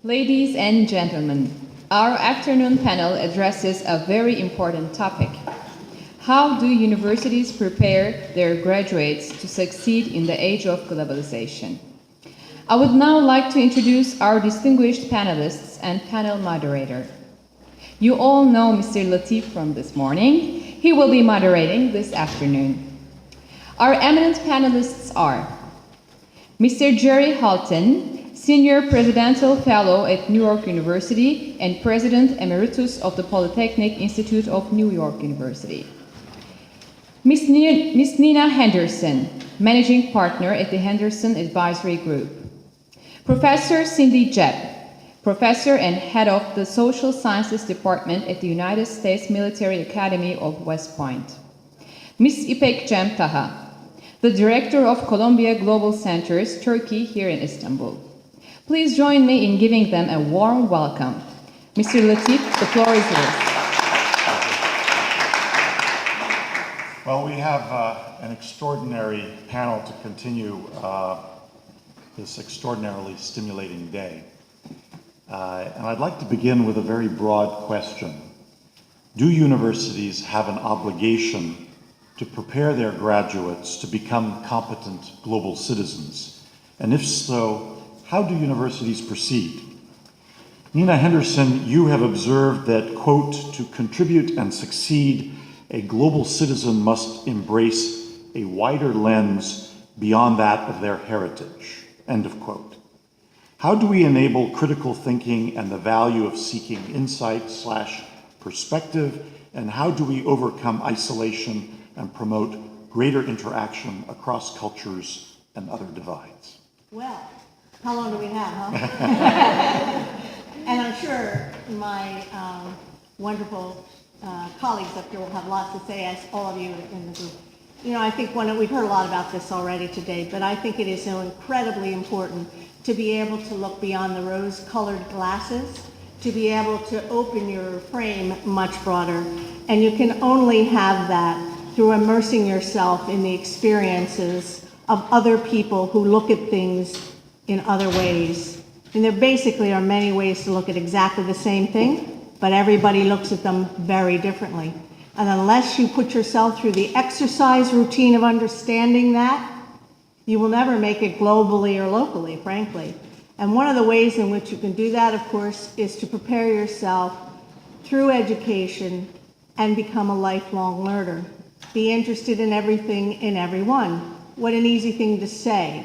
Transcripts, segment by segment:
Ladies and gentlemen, our afternoon panel addresses a very important topic. How do universities prepare their graduates to succeed in the age of globalization? I would now like to introduce our distinguished panelists and panel moderator. You all know Mr. Latif from this morning. He will be moderating this afternoon. Our eminent panelists are Mr. Jerry Halton, Senior Presidential Fellow at New York University and President Emeritus of the Polytechnic Institute of New York University. Ms. Nina Henderson, Managing Partner at the Henderson Advisory Group. Professor Cindy Jebb, Professor and Head of the Social Sciences Department at the United States Military Academy of West Point. Ms. İpek Cem Taha, the Director of Columbia Global Centers, Turkey, here in Istanbul. Please join me in giving them a warm welcome. Mr. Latif, the floor is yours. Well, we have an extraordinary panel to continue this extraordinarily stimulating day. And I'd like to begin with a very broad question. Do universities have an obligation to prepare their graduates to become competent global citizens? And if so, how do universities proceed? Nina Henderson, you have observed that, quote, to contribute and succeed, a global citizen must embrace a wider lens beyond that of their heritage, end of quote. How do we enable critical thinking and the value of seeking insight/perspective, and how do we overcome isolation and promote greater interaction across cultures and other divides? Well, how long do we have, huh? And I'm sure my wonderful colleagues up here will have lots to say, as all of you in the group. You know, I think we've heard a lot about this already today, but I think it is so incredibly important to be able to look beyond the rose-colored glasses, to be able to open your frame much broader. And you can only have that through immersing yourself in the experiences of other people who look at things in other ways. And there basically are many ways to look at exactly the same thing, but everybody looks at them very differently. And unless you put yourself through the exercise routine of understanding that, you will never make it globally or locally, frankly. And one of the ways in which you can do that, of course, is to prepare yourself through education and become a lifelong learner. Be interested in everything and everyone. What an easy thing to say.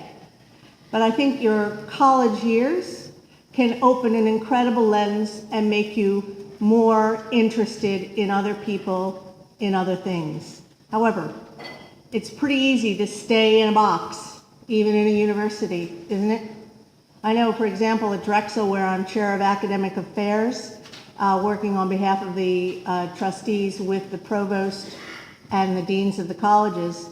But I think your college years can open an incredible lens and make you more interested in other people, in other things. However, it's pretty easy to stay in a box, even in a university, isn't it? I know, for example, at Drexel, where I'm chair of academic affairs, working on behalf of the trustees with the provost and the deans of the colleges,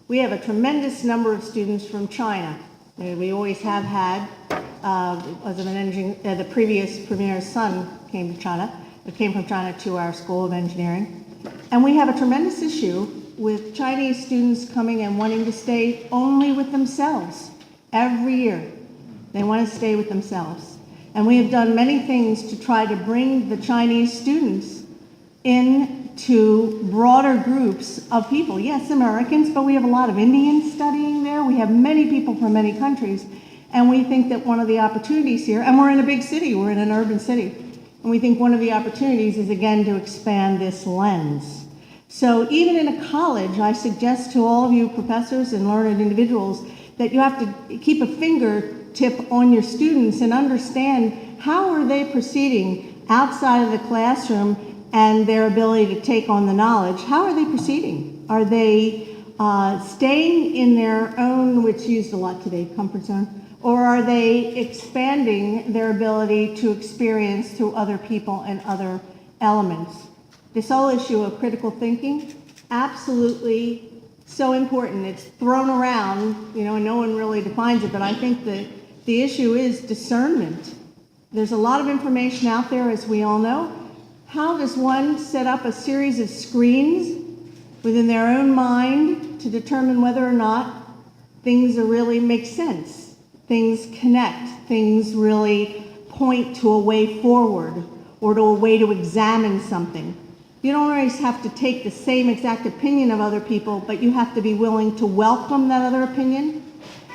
we have a tremendous number of students from China. We always have had, as I mentioned, the previous premier's son came to China, came from China to our School of Engineering. And we have a tremendous issue with Chinese students coming and wanting to stay only with themselves every year. They want to stay with themselves. And we have done many things to try to bring the Chinese students into broader groups of people. Yes, Americans, but we have a lot of Indians studying there. We have many people from many countries. And we think that one of the opportunities here, and we're in a big city, we're in an urban city, and we think one of the opportunities is, again, to expand this lens. So even in a college, I suggest to all of you professors and learned individuals that you have to keep a fingertip on your students and understand how are they proceeding outside of the classroom and their ability to take on the knowledge. How are they proceeding? Are they staying in their own, which is used a lot today, comfort zone? Or are they expanding their ability to experience through other people and other elements? This whole issue of critical thinking, absolutely so important. It's thrown around, and no one really defines it, but I think that the issue is discernment. There's a lot of information out there, as we all know. How does one set up a series of screens within their own mind to determine whether or not things really make sense? Things connect, things really point to a way forward or to a way to examine something. You don't always have to take the same exact opinion of other people, but you have to be willing to welcome that other opinion.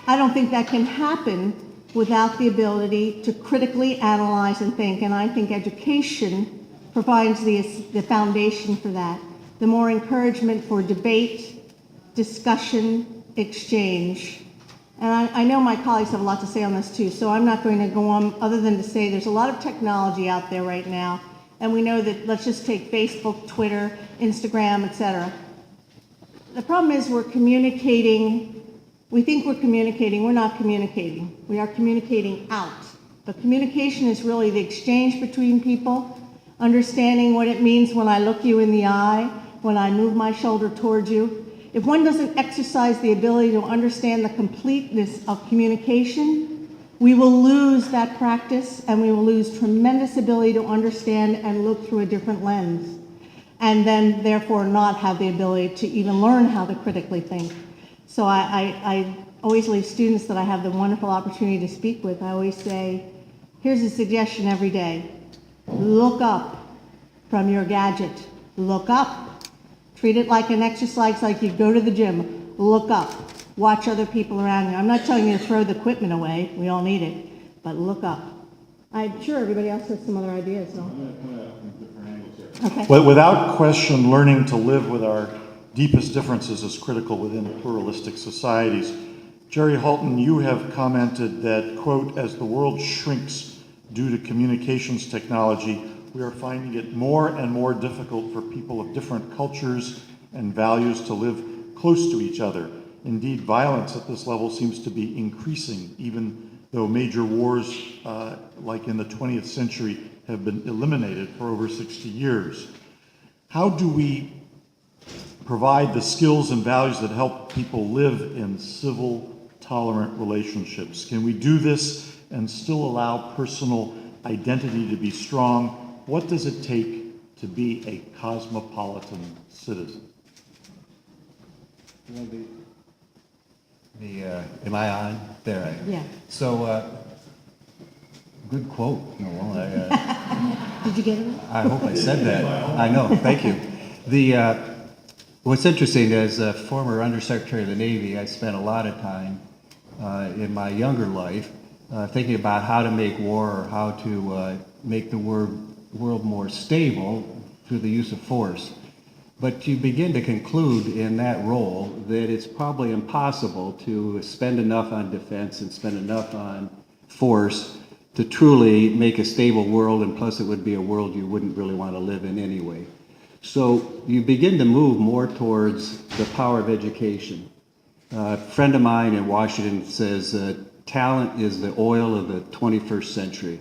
I don't think that can happen without the ability to critically analyze and think, and I think education provides the foundation for that. The more encouragement for debate, discussion, exchange. And I know my colleagues have a lot to say on this too, so I'm not going to go on other than to say there's a lot of technology out there right now, and we know that, let's just take Facebook, Twitter, Instagram, etc. The problem is we're communicating. We think we're communicating, we're not communicating. We are communicating out. But communication is really the exchange between people, understanding what it means when I look you in the eye, when I move my shoulder towards you. If one doesn't exercise the ability to understand the completeness of communication, we will lose that practice and we will lose tremendous ability to understand and look through a different lens, and then therefore not have the ability to even learn how to critically think. So I always leave students that I have the wonderful opportunity to speak with, I always say, here's a suggestion every day. Look up from your gadget. Look up. Treat it like an exercise, like you go to the gym. Look up. Watch other people around you. I'm not telling you to throw the equipment away. We all need it. But look up. I'm sure everybody else has some other ideas. So. Okay. Well, without question, learning to live with our deepest differences is critical within pluralistic societies. Jerry Halton, you have commented that, quote, as the world shrinks due to communications technology, we are finding it more and more difficult for people of different cultures and values to live close to each other. Indeed, violence at this level seems to be increasing, even though major wars, like in the 20th century, have been eliminated for over 60 years. How do we provide the skills and values that help people live in civil, tolerant relationships? Can we do this and still allow personal identity to be strong? What does it take to be a cosmopolitan citizen? Am I on? There I am. Yeah. So, good quote, Noel. Did you get it? I hope I said that. I know, thank you. What's interesting, as a former Undersecretary of the Navy, I spent a lot of time in my younger life thinking about how to make war or how to make the world more stable through the use of force. But you begin to conclude in that role that it's probably impossible to spend enough on defense and spend enough on force to truly make a stable world, and plus it would be a world you wouldn't really want to live in anyway. So you begin to move more towards the power of education. A friend of mine in Washington says talent is the oil of the 21st century.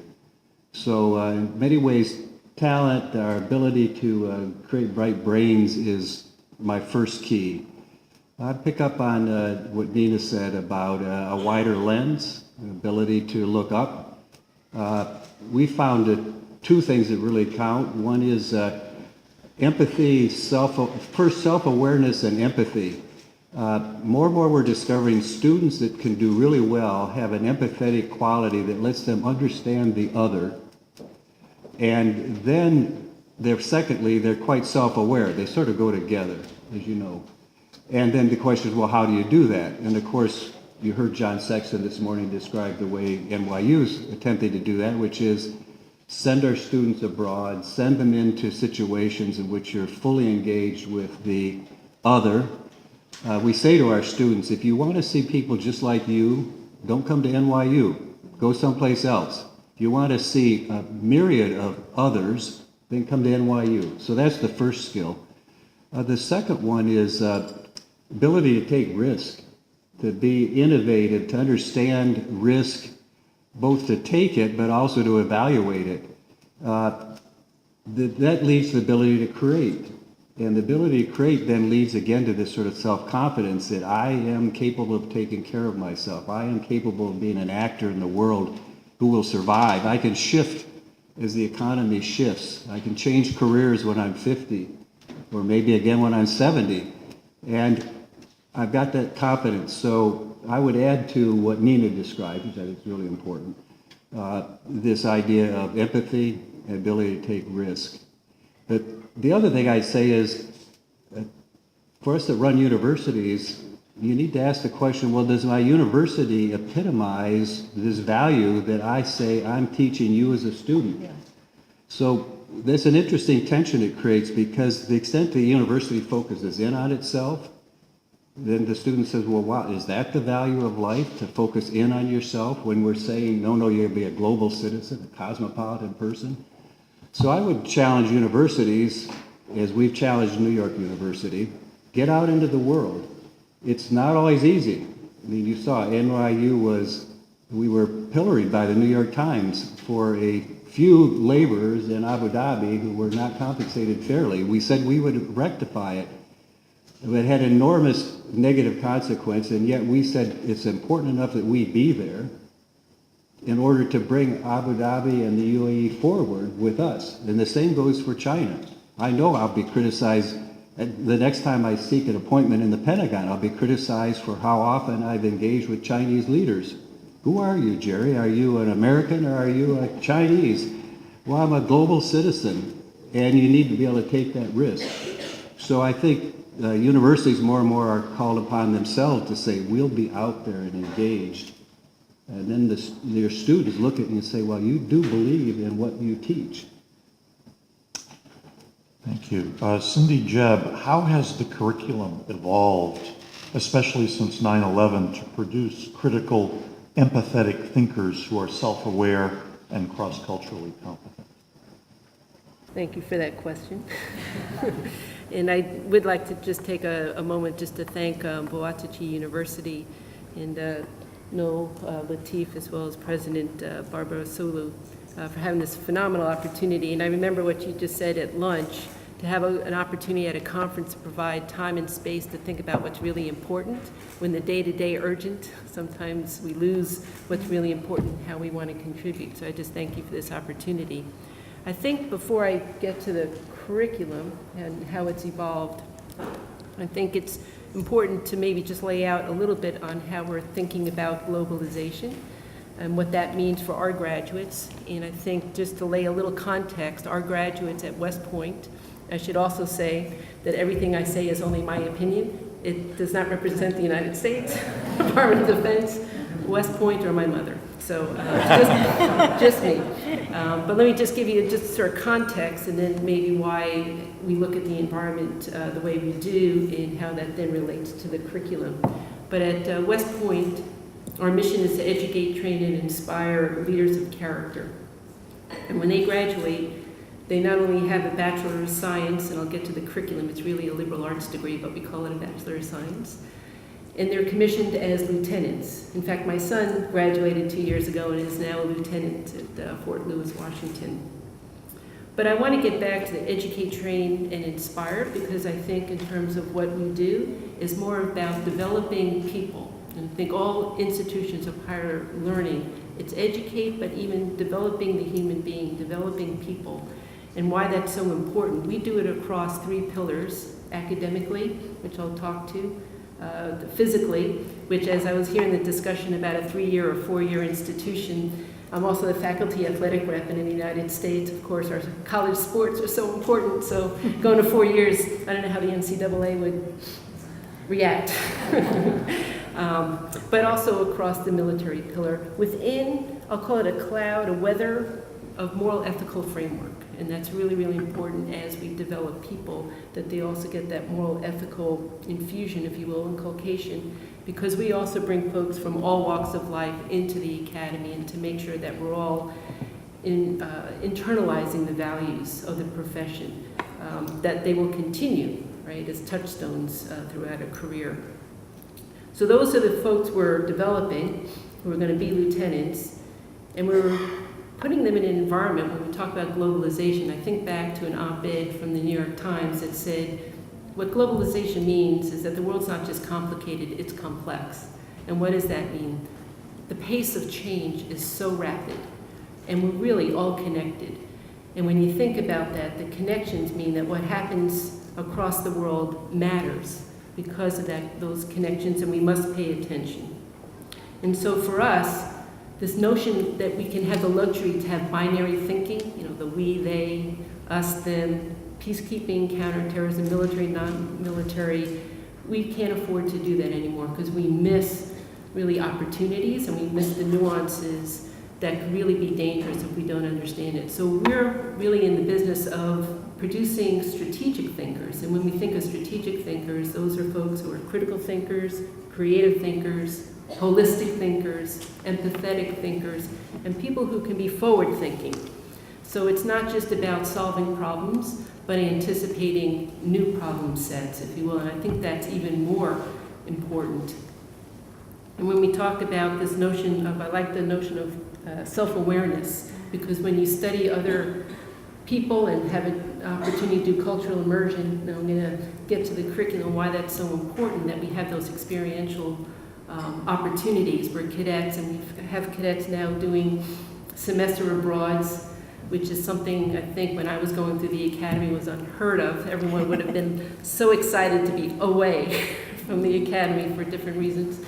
So in many ways, talent, our ability to create bright brains is my first key. I pick up on what Nina said about a wider lens, an ability to look up. We found two things that really count. One is empathy, self-awareness and empathy. More and more we're discovering students that can do really well have an empathetic quality that lets them understand the other. And then they're quite self-aware. They sort of go together, as you know. And then the question is, well, how do you do that? And of course, you heard John Sexton this morning describe the way NYU's attempting to do that, which is send our students abroad, send them into situations in which you're fully engaged with the other. We say to our students, if you want to see people just like you, don't come to NYU. Go someplace else. If you want to see a myriad of others, then come to NYU. So that's the first skill. The second one is ability to take risk, to be innovative, to understand risk, both to take it but also to evaluate it. That leads to the ability to create. And the ability to create then leads again to this sort of self-confidence that I am capable of taking care of myself. I am capable of being an actor in the world who will survive. I can shift as the economy shifts. I can change careers when I'm 50 or maybe again when I'm 70. And I've got that confidence. So I would add to what Nina described, which I think is really important. this idea of empathy and ability to take risk. But the other thing I'd say is, for us that run universities, you need to ask the question, well, does my university epitomize this value that I say I'm teaching you as a student? Yeah. So there's an interesting tension it creates, because the extent the university focuses in on itself, then the student says, well, wow, is that the value of life, to focus in on yourself, when we're saying, no, you're going to be a global citizen, a cosmopolitan person? So I would challenge universities, as we've challenged New York University, get out into the world. It's not always easy. I mean, you saw NYU we were pilloried by the New York Times for a few laborers in Abu Dhabi who were not compensated fairly. We said we would rectify it. It had enormous negative consequence, and yet we said it's important enough that we be there in order to bring Abu Dhabi and the UAE forward with us. And the same goes for China. I know I'll be criticized. The next time I seek an appointment in the Pentagon, I'll be criticized for how often I've engaged with Chinese leaders. Who are you, Jerry? Are you an American or are you a Chinese? Well, I'm a global citizen, and you need to be able to take that risk. So I think universities more and more are called upon themselves to say, we'll be out there and engaged. And then their students look at you and say, well, you do believe in what you teach. Thank you. Cindy Jebb, how has the curriculum evolved, especially since 9/11, to produce critical, empathetic thinkers who are self-aware and cross-culturally competent? Thank you for that question. And I would like to just take a moment just to thank Boğaziçi University and Noel Latif, as well as President Barbara Sulu, for having this phenomenal opportunity. And I remember what you just said at lunch, to have an opportunity at a conference to provide time and space to think about what's really important. When the day-to-day urgent, sometimes we lose what's really important and how we want to contribute. So I just thank you for this opportunity. I think before I get to the curriculum and how it's evolved, I think it's important to maybe just lay out a little bit on how we're thinking about globalization and what that means for our graduates. And I think just to lay a little context, our graduates at West Point, I should also say that everything I say is only my opinion. It does not represent the United States, Department of Defense, West Point, or my mother. So just me. But let me just give you just sort of context, and then maybe why we look at the environment the way we do and how that then relates to the curriculum. But at West Point, our mission is to educate, train, and inspire leaders of character. And when they graduate, they not only have a Bachelor of Science, and I'll get to the curriculum, it's really a liberal arts degree, but we call it a Bachelor of Science, and they're commissioned as lieutenants. In fact, my son graduated 2 years ago and is now a lieutenant at Fort Lewis, Washington. But I want to get back to the educate, train, and inspire, because I think in terms of what we do is more about developing people. And I think all institutions of higher learning, it's educate, but even developing the human being, developing people. And why that's so important. We do it across 3 pillars: academically, which I'll talk to, physically, which, as I was hearing the discussion about a 3-year or 4-year institution, I'm also the faculty athletic rep in the United States. Of course, our college sports are so important, so going to 4 years, I don't know how the NCAA would react. But also across the military pillar. Within, I'll call it a cloud, a weather of moral ethical framework. And that's really, really important as we develop people, that they also get that moral ethical infusion, if you will, inculcation, because we also bring folks from all walks of life into the academy, and to make sure that we're all internalizing the values of the profession, that they will continue, right, as touchstones throughout a career. So those are the folks we're developing, who are going to be lieutenants, and we're putting them in an environment. When we talk about globalization, I think back to an op-ed from the New York Times that said, what globalization means is that the world's not just complicated, it's complex. And what does that mean? The pace of change is so rapid, and we're really all connected. And when you think about that, the connections mean that what happens across the world matters because of those connections, and we must pay attention. And so for us, this notion that we can have the luxury to have binary thinking, the we, they, us, them, peacekeeping, counterterrorism, military, non-military. We can't afford to do that anymore because we miss really opportunities and we miss the nuances that could really be dangerous if we don't understand it. So we're really in the business of producing strategic thinkers. And when we think of strategic thinkers, those are folks who are critical thinkers, creative thinkers, holistic thinkers, empathetic thinkers, and people who can be forward-thinking. So it's not just about solving problems, but anticipating new problem sets, if you will, and I think that's even more important. And when we talk about this notion of, I like the notion of self-awareness, because when you study other people and have an opportunity to do cultural immersion, I'm going to get to the curriculum, why that's so important, that we have those experiential opportunities where cadets, and we have cadets now doing semester abroads, which is something I think when I was going through the academy was unheard of. Everyone would have been so excited to be away from the academy for different reasons.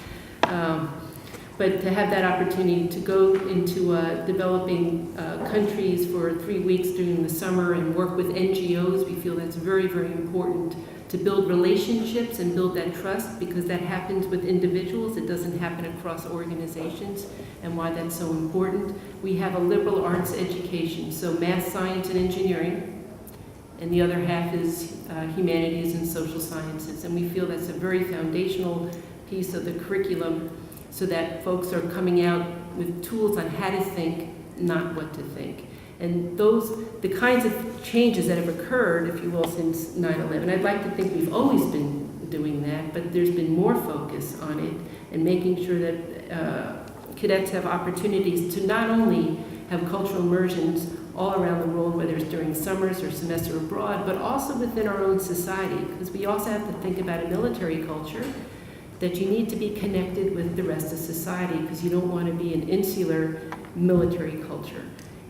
But to have that opportunity to go into developing countries for 3 weeks during the summer and work with NGOs, we feel that's very, very important to build relationships and build that trust, because that happens with individuals. It doesn't happen across organizations, and why that's so important. We have a liberal arts education, so math, science, and engineering, and the other half is humanities and social sciences. And we feel that's a very foundational piece of the curriculum, so that folks are coming out with tools on how to think, not what to think. And the kinds of changes that have occurred, if you will, since 9/11, I'd like to think we've always been doing that, but there's been more focus on it and making sure that cadets have opportunities to not only have cultural immersions all around the world, whether it's during summers or semester abroad, but also within our own society, because we also have to think about a military culture, that you need to be connected with the rest of society, because you don't want to be an insular military culture.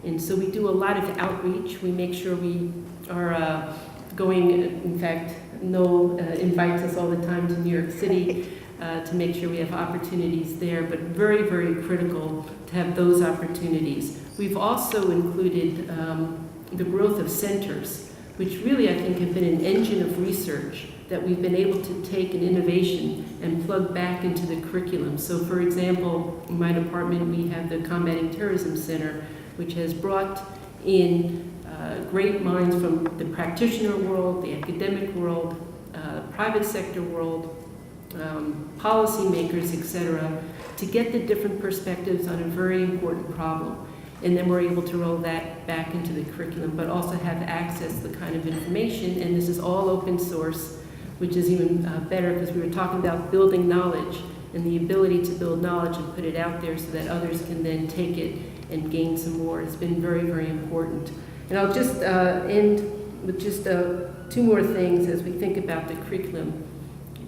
And so we do a lot of outreach. We make sure we are going, in fact, Noel invites us all the time to New York City to make sure we have opportunities there, but very, very critical to have those opportunities. We've also included the growth of centers, which really I think have been an engine of research that we've been able to take an innovation and plug back into the curriculum. So for example, in my department, we have the Combating Terrorism Center, which has brought in great minds from the practitioner world, the academic world, private sector world, policymakers, etc., to get the different perspectives on a very important problem. And then we're able to roll that back into the curriculum, but also have access to the kind of information, and this is all open source, which is even better, because we were talking about building knowledge and the ability to build knowledge and put it out there so that others can then take it and gain some more. It's been very, very important. And I'll just end with just 2 more things as we think about the curriculum.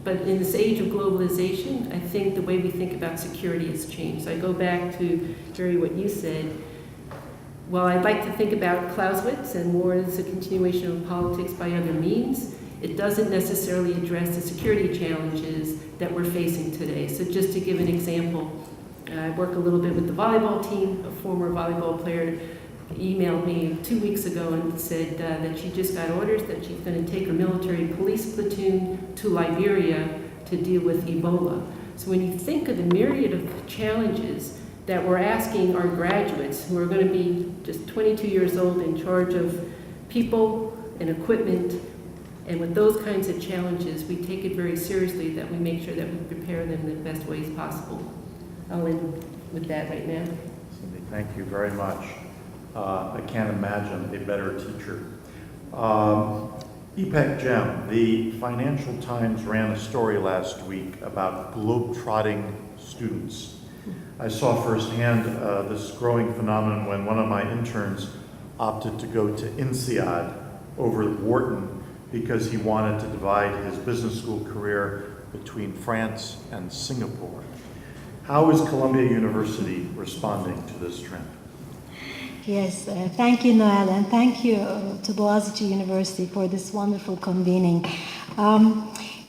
But in this age of globalization, I think the way we think about security has changed. So I go back to, Jerry, what you said. While I'd like to think about Clausewitz and war as a continuation of politics by other means, it doesn't necessarily address the security challenges that we're facing today. So just to give an example, I work a little bit with the volleyball team. A former volleyball player emailed me 2 weeks ago and said that she just got orders that she's going to take her military police platoon to Liberia to deal with Ebola. So when you think of the myriad of challenges that we're asking our graduates, who are going to be just 22 years old, in charge of people and equipment, and with those kinds of challenges, we take it very seriously, that we make sure that we prepare them in the best ways possible. I'll end with that right now. Cindy, thank you very much. I can't imagine a better teacher. Ipek Jem, the Financial Times ran a story last week about globetrotting students. I saw firsthand this growing phenomenon when one of my interns opted to go to INSEAD over Wharton because he wanted to divide his business school career between France and Singapore. How is Columbia University responding to this trend? Yes, thank you, Noel, and thank you to Boğaziçi University for this wonderful convening.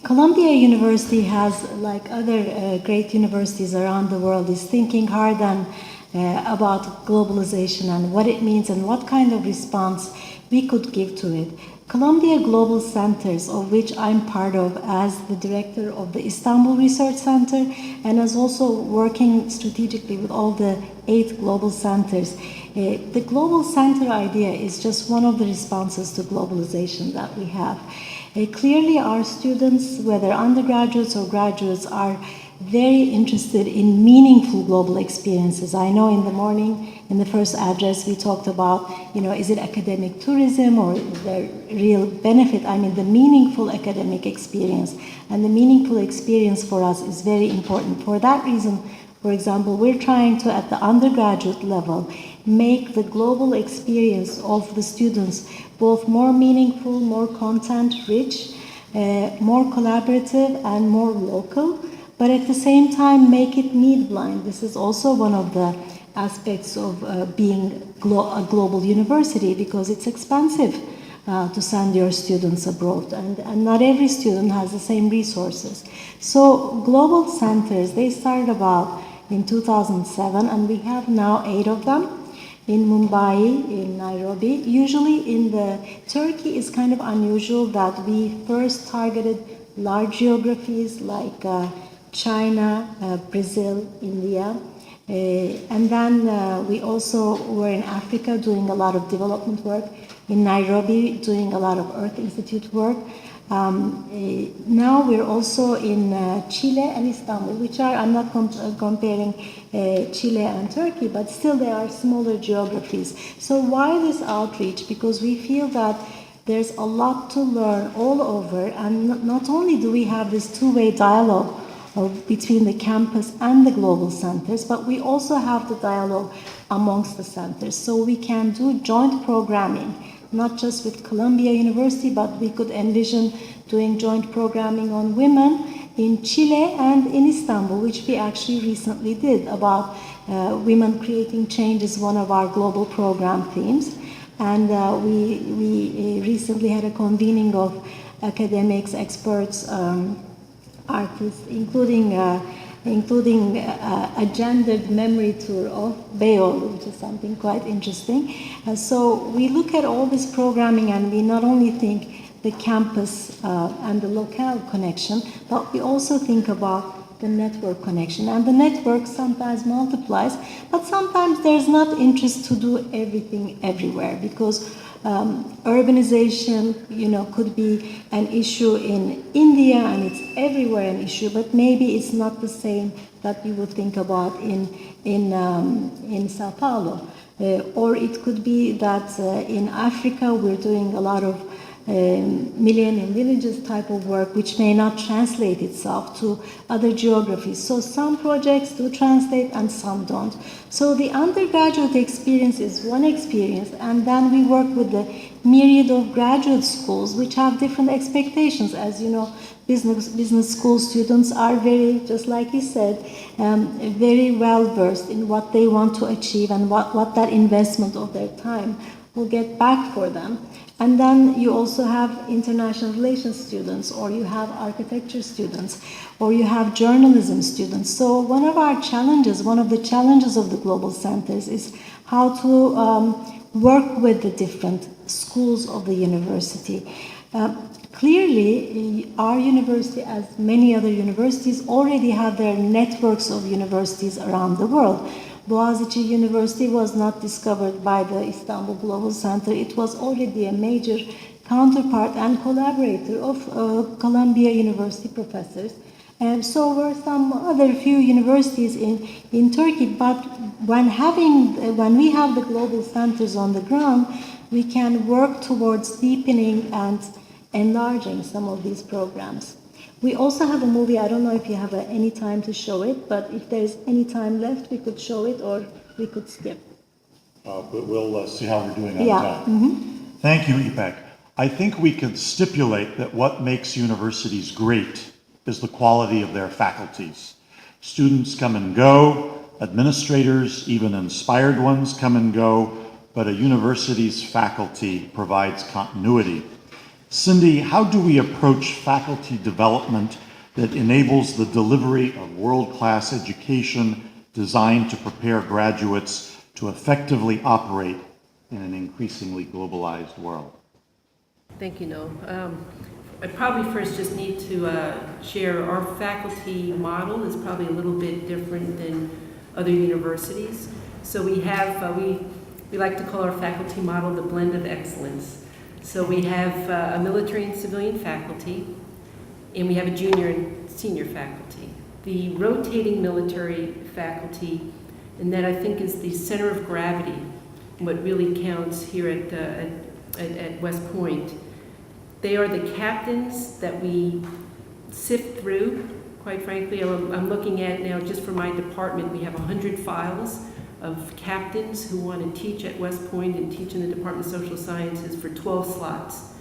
Columbia University has, like other great universities around the world, is thinking hard on about globalization and what it means and what kind of response we could give to it. Columbia Global Centers, of which I'm part of as the director of the Istanbul Research Center, and as also working strategically with all the 8 global centers. The global center idea is just one of the responses to globalization that we have. Clearly, our students, whether undergraduates or graduates, are very interested in meaningful global experiences. I know in the morning, in the first address, we talked about, is it academic tourism or is there real benefit? I mean, the meaningful academic experience. And the meaningful experience for us is very important. For that reason, for example, we're trying to, at the undergraduate level, make the global experience of the students both more meaningful, more content-rich, more collaborative, and more local, but at the same time make it need-blind. This is also one of the aspects of being a global university, because it's expensive to send your students abroad, and not every student has the same resources. So global centers, they started about in 2007, and we have now 8 of them in Mumbai, in Nairobi. Usually in Turkey is kind of unusual that we first targeted large geographies like China, Brazil, India, and then we also were in Africa doing a lot of development work, in Nairobi doing a lot of Earth Institute work. Now we're also in Chile and Istanbul, which are, I'm not comparing Chile and Turkey, but still they are smaller geographies. So why this outreach? Because we feel that there's a lot to learn all over, and not only do we have this two-way dialogue between the campus and the global centers, but we also have the dialogue amongst the centers. So we can do joint programming, not just with Columbia University, but we could envision doing joint programming on women in Chile and in Istanbul, which we actually recently did, about women creating change is one of our global program themes. And we recently had a convening of academics, experts, artists, including a gendered memory tour of Beyoğlu, which is something quite interesting. So we look at all this programming, and we not only think the campus and the locale connection, but we also think about the network connection. And the network sometimes multiplies, but sometimes there's not interest to do everything everywhere, because urbanization, could be an issue in India, and it's everywhere an issue, but maybe it's not the same that you would think about in Sao Paulo. Or it could be that in Africa we're doing a lot of Millennium Villages type of work, which may not translate itself to other geographies. So some projects do translate and some don't. So the undergraduate experience is one experience, and then we work with the myriad of graduate schools which have different expectations. As you know, business school students are very, just like you said, very well versed in what they want to achieve and what that investment of their time will get back for them. And then you also have international relations students, or you have architecture students, or you have journalism students. So one of the challenges of the global centers is how to work with the different schools of the university. Clearly, our university, as many other universities, already have their networks of universities around the world. Boğaziçi University was not discovered by the Istanbul Global Center. It was already a major counterpart and collaborator of Columbia University professors. And so were some other few universities in Turkey. But when we have the global centers on the ground, we can work towards deepening and enlarging some of these programs. We also have a movie. I don't know if you have any time to show it, but if there's any time left, we could show it, or we could skip. But we'll see how we're doing on Yeah. time. Mm-hmm. Thank you, Ipek. I think we can stipulate that what makes universities great is the quality of their faculties. Students come and go, administrators, even inspired ones, come and go, but a university's faculty provides continuity. Cindy, how do we approach faculty development that enables the delivery of world-class education designed to prepare graduates to effectively operate in an increasingly globalized world? Thank you, Noah. I probably first just need to share our faculty model is probably a little bit different than other universities. So we have, we like to call our faculty model the blend of excellence. So we have a military and civilian faculty, and we have a junior and senior faculty. The rotating military faculty, and that I think is the center of gravity, what really counts here at West Point. They are the captains that we sift through. Quite frankly, I'm looking at now, just for my department, we have 100 files of captains who want to teach at West Point and teach in the Department of Social Sciences for 12 slots.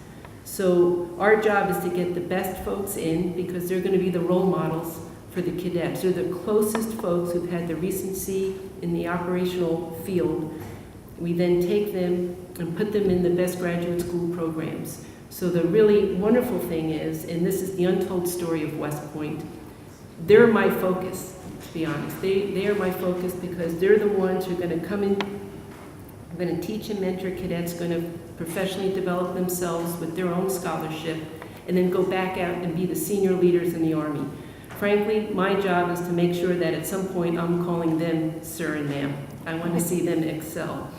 So our job is to get the best folks in because they're going to be the role models for the cadets. They're the closest folks who've had the recency in the operational field. We then take them and put them in the best graduate school programs. So the really wonderful thing is, and this is the untold story of West Point, they're my focus, to be honest. They are my focus because they're the ones who are going to come in, going to teach and mentor cadets, going to professionally develop themselves with their own scholarship, and then go back out and be the senior leaders in the Army. Frankly, my job is to make sure that at some point I'm calling them sir and ma'am. I want to see them excel.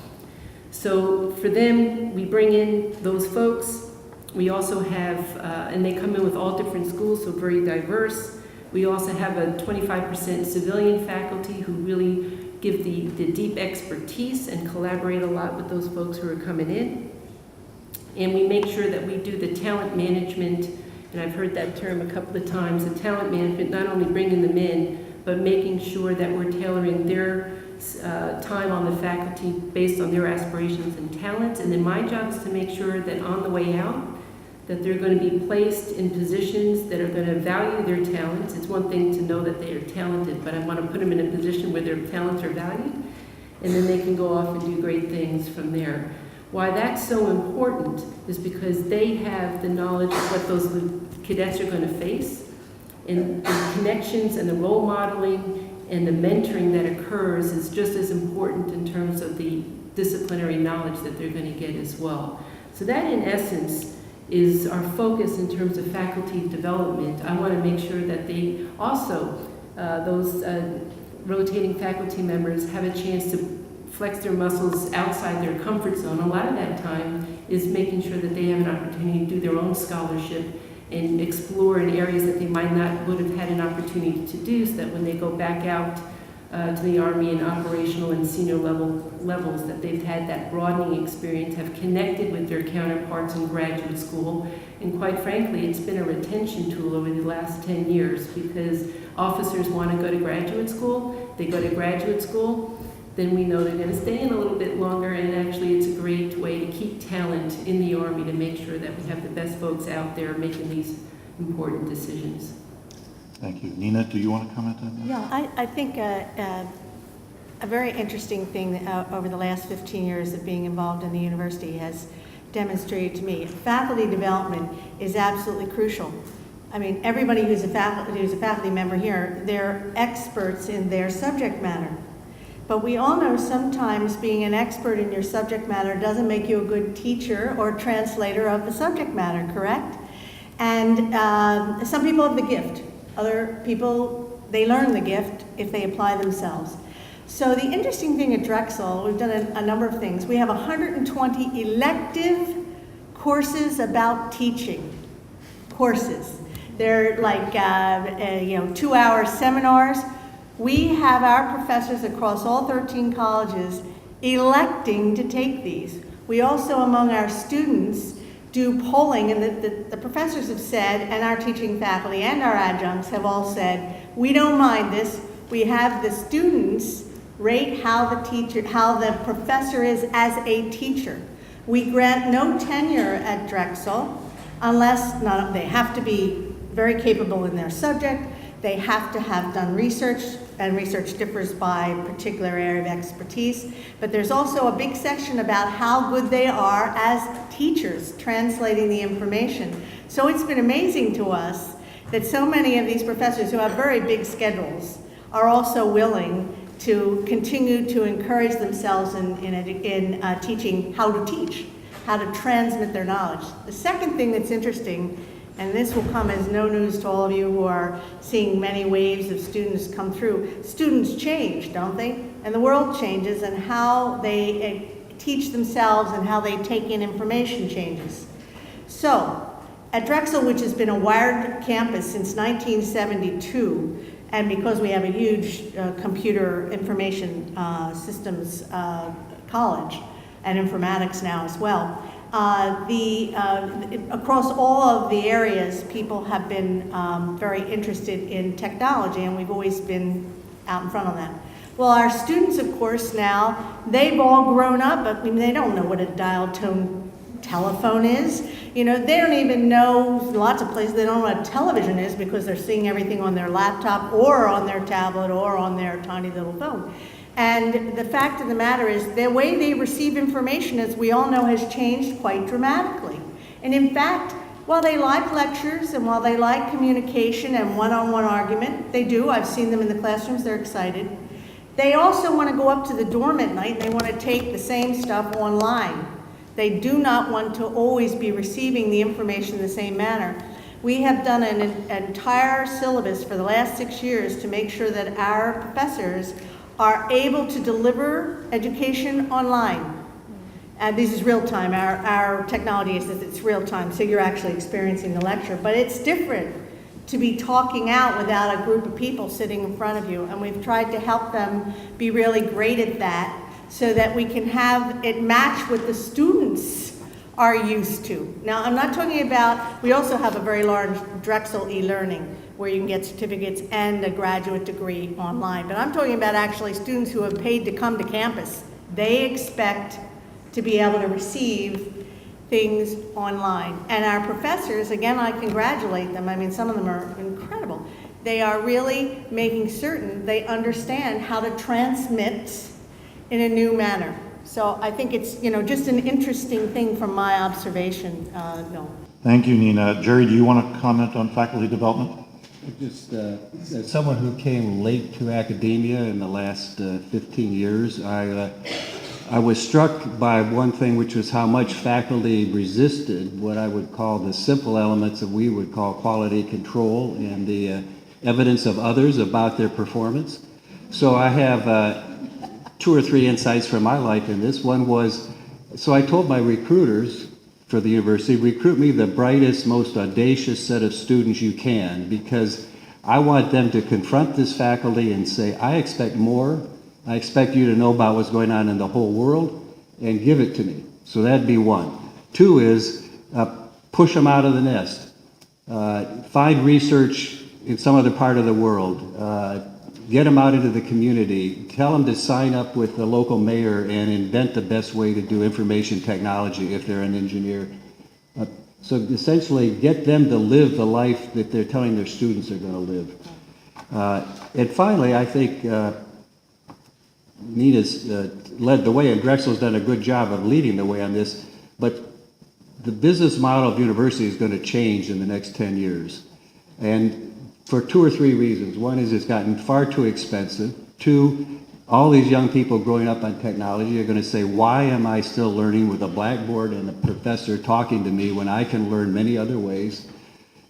So for them, we bring in those folks. We also have, and they come in with all different schools, so very diverse. We also have a 25% civilian faculty who really give the deep expertise and collaborate a lot with those folks who are coming in. And we make sure that we do the talent management, and I've heard that term a couple of times, the talent management, not only bringing them in, but making sure that we're tailoring their time on the faculty based on their aspirations and talents. And then my job is to make sure that on the way out, that they're going to be placed in positions that are going to value their talents. It's one thing to know that they are talented, but I want to put them in a position where their talents are valued, and then they can go off and do great things from there. Why that's so important is because they have the knowledge of what those cadets are going to face, and the connections and the role modeling and the mentoring that occurs is just as important in terms of the disciplinary knowledge that they're going to get as well. So that, in essence, is our focus in terms of faculty development. I want to make sure that they also, those rotating faculty members, have a chance to flex their muscles outside their comfort zone. A lot of that time is making sure that they have an opportunity to do their own scholarship and explore in areas that they might not would have had an opportunity to do, so that when they go back out to the Army in operational and senior levels, that they've had that broadening experience, have connected with their counterparts in graduate school. And quite frankly, it's been a retention tool over the last 10 years because officers want to go to graduate school. They go to graduate school, then we know they're going to stay in a little bit longer, and actually it's a great way to keep talent in the Army to make sure that we have the best folks out there making these important decisions. Thank you. Nina, do you want to comment on that? Yeah, I think a very interesting thing over the last 15 years of being involved in the university has demonstrated to me faculty development is absolutely crucial. I mean, everybody who's a faculty member here, they're experts in their subject matter. But we all know sometimes being an expert in your subject matter doesn't make you a good teacher or translator of the subject matter, correct? And some people have the gift. Other people, they learn the gift if they apply themselves. So the interesting thing at Drexel, we've done a number of things. We have 120 elective courses about teaching. Courses. They're like 2-hour seminars. We have our professors across all 13 colleges electing to take these. We also, among our students, do polling, and the professors have said, and our teaching faculty and our adjuncts have all said, we don't mind this. We have the students rate how the professor is as a teacher. We grant no tenure at Drexel unless they have to be very capable in their subject. They have to have done research, and research differs by particular area of expertise. But there's also a big section about how good they are as teachers translating the information. So it's been amazing to us that so many of these professors who have very big schedules are also willing to continue to encourage themselves in teaching how to teach, how to transmit their knowledge. The second thing that's interesting, and this will come as no news to all of you who are seeing many waves of students come through, students change, don't they? And the world changes, and how they teach themselves and how they take in information changes. So, at Drexel, which has been a wired campus since 1972, and because we have a huge computer information systems college and informatics now as well, across all of the areas, people have been very interested in technology, and we've always been out in front of that. Well, our students, of course, now, they've all grown up, but I mean, they don't know what a dial tone telephone is. You know, they don't even know, lots of places, they don't know what a television is because they're seeing everything on their laptop or on their tablet or on their tiny little phone. And the fact of the matter is, the way they receive information, as we all know, has changed quite dramatically. And in fact, while they like lectures and while they like communication and one-on-one argument, they do, I've seen them in the classrooms, they're excited. They also want to go up to the dorm at night and they want to take the same stuff online. They do not want to always be receiving the information in the same manner. We have done an entire syllabus for the last 6 years to make sure that our professors are able to deliver education online. And this is real time. Our technology is that it's real time, so you're actually experiencing the lecture. But it's different to be talking out without a group of people sitting in front of you. And we've tried to help them be really great at that so that we can have it match what the students are used to. Now, I'm not talking about, we also have a very large Drexel e-learning where you can get certificates and a graduate degree online. But I'm talking about actually students who have paid to come to campus. They expect to be able to receive things online. And our professors, again, I congratulate them. I mean, some of them are incredible. They are really making certain they understand how to transmit in a new manner. So I think it's, you know, just an interesting thing from my observation, Noel. Thank you, Nina. Jerry, do you want to comment on faculty development? Just as someone who came late to academia in the last 15 years, I was struck by one thing, which was how much faculty resisted what I would call the simple elements that we would call quality control and the evidence of others about their performance. So I have 2 or 3 insights from my life in this. One was, so I told my recruiters for the university, recruit me the brightest, most audacious set of students you can, because I want them to confront this faculty and say, I expect more. I expect you to know about what's going on in the whole world and give it to me. So that'd be one. 2 is push them out of the nest. Find research in some other part of the world. Get them out into the community. Tell them to sign up with the local mayor and invent the best way to do information technology if they're an engineer. So essentially get them to live the life that they're telling their students are going to live. And finally, I think Nina's led the way, and Drexel's done a good job of leading the way on this, but the business model of university is going to change in the next 10 years. And for 2 or 3 reasons. One is it's gotten far too expensive. 2, all these young people growing up on technology are going to say, why am I still learning with a blackboard and a professor talking to me when I can learn many other ways?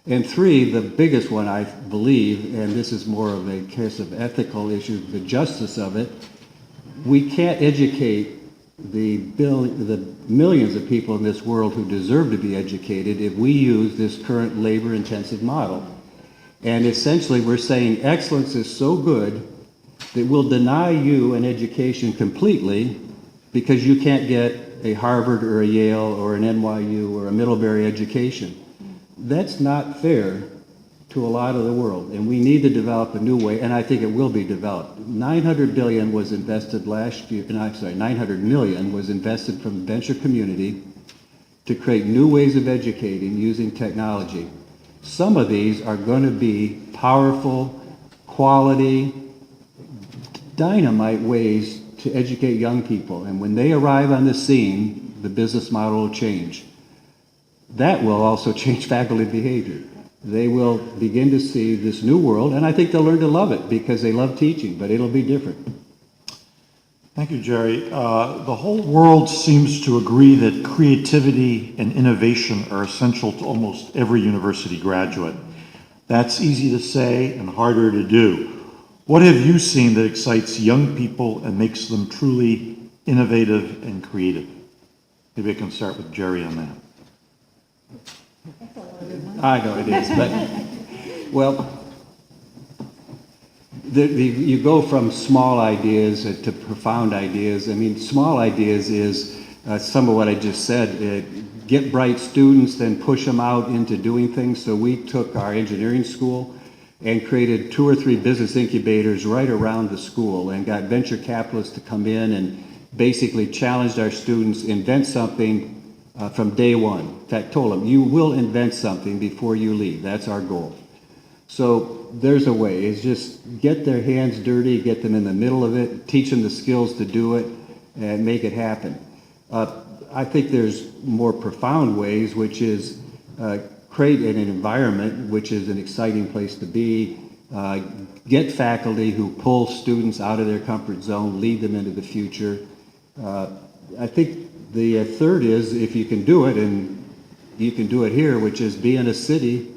And 3, the biggest one I believe, and this is more of a case of ethical issue, the justice of it, we can't educate the millions of people in this world who deserve to be educated if we use this current labor-intensive model. And essentially we're saying excellence is so good that we'll deny you an education completely because you can't get a Harvard or a Yale or an NYU or a Middlebury education. That's not fair to a lot of the world, and we need to develop a new way, and I think it will be developed. $900 billion was invested last year, $900 million was invested from the venture community to create new ways of educating using technology. Some of these are going to be powerful, quality, dynamite ways to educate young people. And when they arrive on the scene, the business model will change. That will also change faculty behavior. They will begin to see this new world, and I think they'll learn to love it because they love teaching, but it'll be different. Thank you, Jerry. The whole world seems to agree that creativity and innovation are essential to almost every university graduate. That's easy to say and harder to do. What have you seen that excites young people and makes them truly innovative and creative? Maybe I can start with Jerry on that. I know it is, but, well, you go from small ideas to profound ideas. I mean, small ideas is some of what I just said. Get bright students, then push them out into doing things. So we took our engineering school and created 2 or 3 business incubators right around the school and got venture capitalists to come in and basically challenged our students, invent something from day one. In fact, told them, you will invent something before you leave. That's our goal. So there's a way. It's just get their hands dirty, get them in the middle of it, teach them the skills to do it, and make it happen. I think there's more profound ways, which is create an environment which is an exciting place to be, get faculty who pull students out of their comfort zone, lead them into the future. I think the third is, if you can do it, and you can do it here, which is be in a city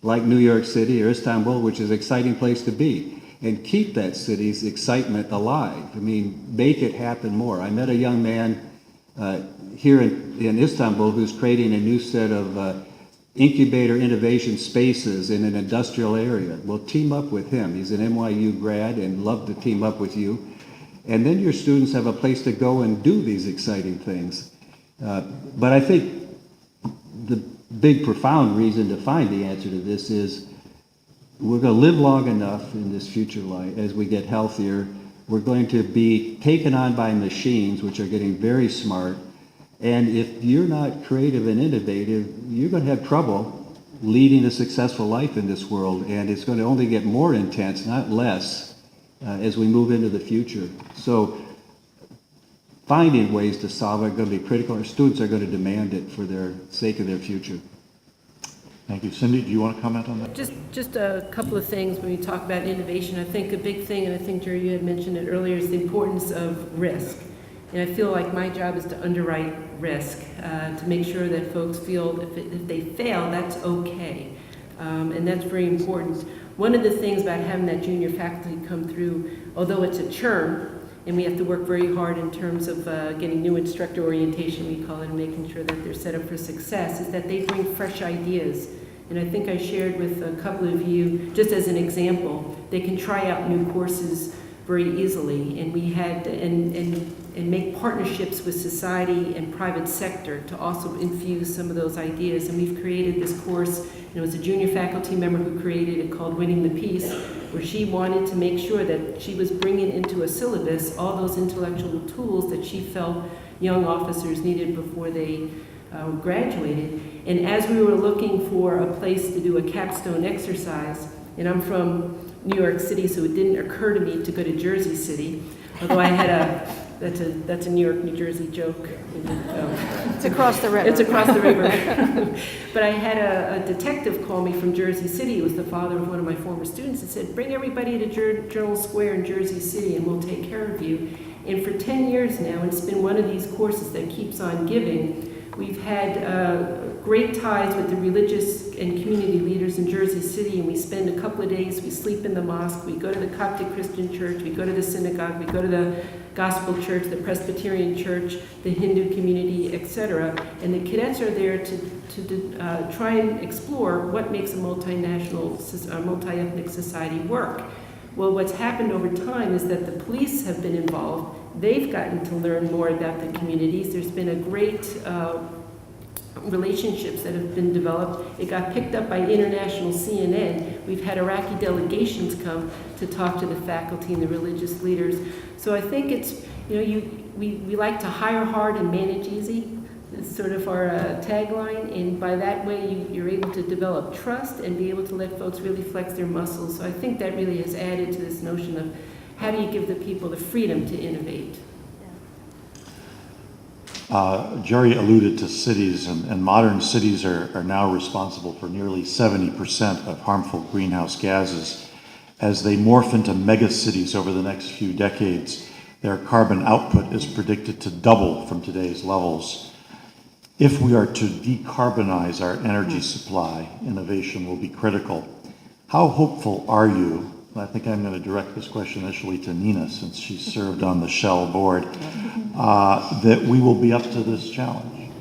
like New York City or Istanbul, which is an exciting place to be, and keep that city's excitement alive. I mean, make it happen more. I met a young man here in Istanbul who's creating a new set of incubator innovation spaces in an industrial area. Well, team up with him. He's an NYU grad and love to team up with you. And then your students have a place to go and do these exciting things. But I think the big profound reason to find the answer to this is we're going to live long enough in this future life as we get healthier. We're going to be taken on by machines, which are getting very smart. And if you're not creative and innovative, you're going to have trouble leading a successful life in this world. And it's going to only get more intense, not less, as we move into the future. So finding ways to solve it are going to be critical. Our students are going to demand it for their sake of their future. Thank you. Cindy, do you want to comment on that? Just a couple of things when we talk about innovation. I think a big thing, and I think, Jerry, you had mentioned it earlier, is the importance of risk. And I feel like my job is to underwrite risk, to make sure that folks feel if they fail, that's okay. And that's very important. One of the things about having that junior faculty come through, although it's a churn, and we have to work very hard in terms of getting new instructor orientation, we call it, and making sure that they're set up for success, is that they bring fresh ideas. And I think I shared with a couple of you, just as an example, they can try out new courses very easily, and we had and make partnerships with society and private sector to also infuse some of those ideas. And we've created this course, and it was a junior faculty member who created it, called Winning the Peace, where she wanted to make sure that she was bringing into a syllabus all those intellectual tools that she felt young officers needed before they graduated. And as we were looking for a place to do a capstone exercise, and I'm from New York City, so it didn't occur to me to go to Jersey City, although I had that's a New York, New Jersey joke. It's across the river. It's across the river. But I had a detective call me from Jersey City. He was the father of one of my former students, and said, bring everybody to Journal Square in Jersey City and we'll take care of you. And for 10 years now, and it's been one of these courses that keeps on giving, we've had great ties with the religious and community leaders in Jersey City, and we spend a couple of days, we sleep in the mosque, we go to the Coptic Christian church, we go to the synagogue, we go to the Gospel church, the Presbyterian church, the Hindu community, etc. And the cadets are there to try and explore what makes a multinational, multi-ethnic society work. Well, what's happened over time is that the police have been involved. They've gotten to learn more about the communities. There's been a great relationships that have been developed. It got picked up by international CNN. We've had Iraqi delegations come to talk to the faculty and the religious leaders. So I think it's, we like to hire hard and manage easy. It's sort of our tagline, and by that way you're able to develop trust and be able to let folks really flex their muscles. So I think that really has added to this notion of how do you give the people the freedom to innovate. Jerry alluded to cities, and modern cities are now responsible for nearly 70% of harmful greenhouse gases. As they morph into megacities over the next few decades, Their carbon output is predicted to double from today's levels. If we are to decarbonize our energy supply, innovation will be critical. How hopeful are you? I think I'm going to direct this question initially to Nina, since she served on the Shell board, that we will be up to this challenge.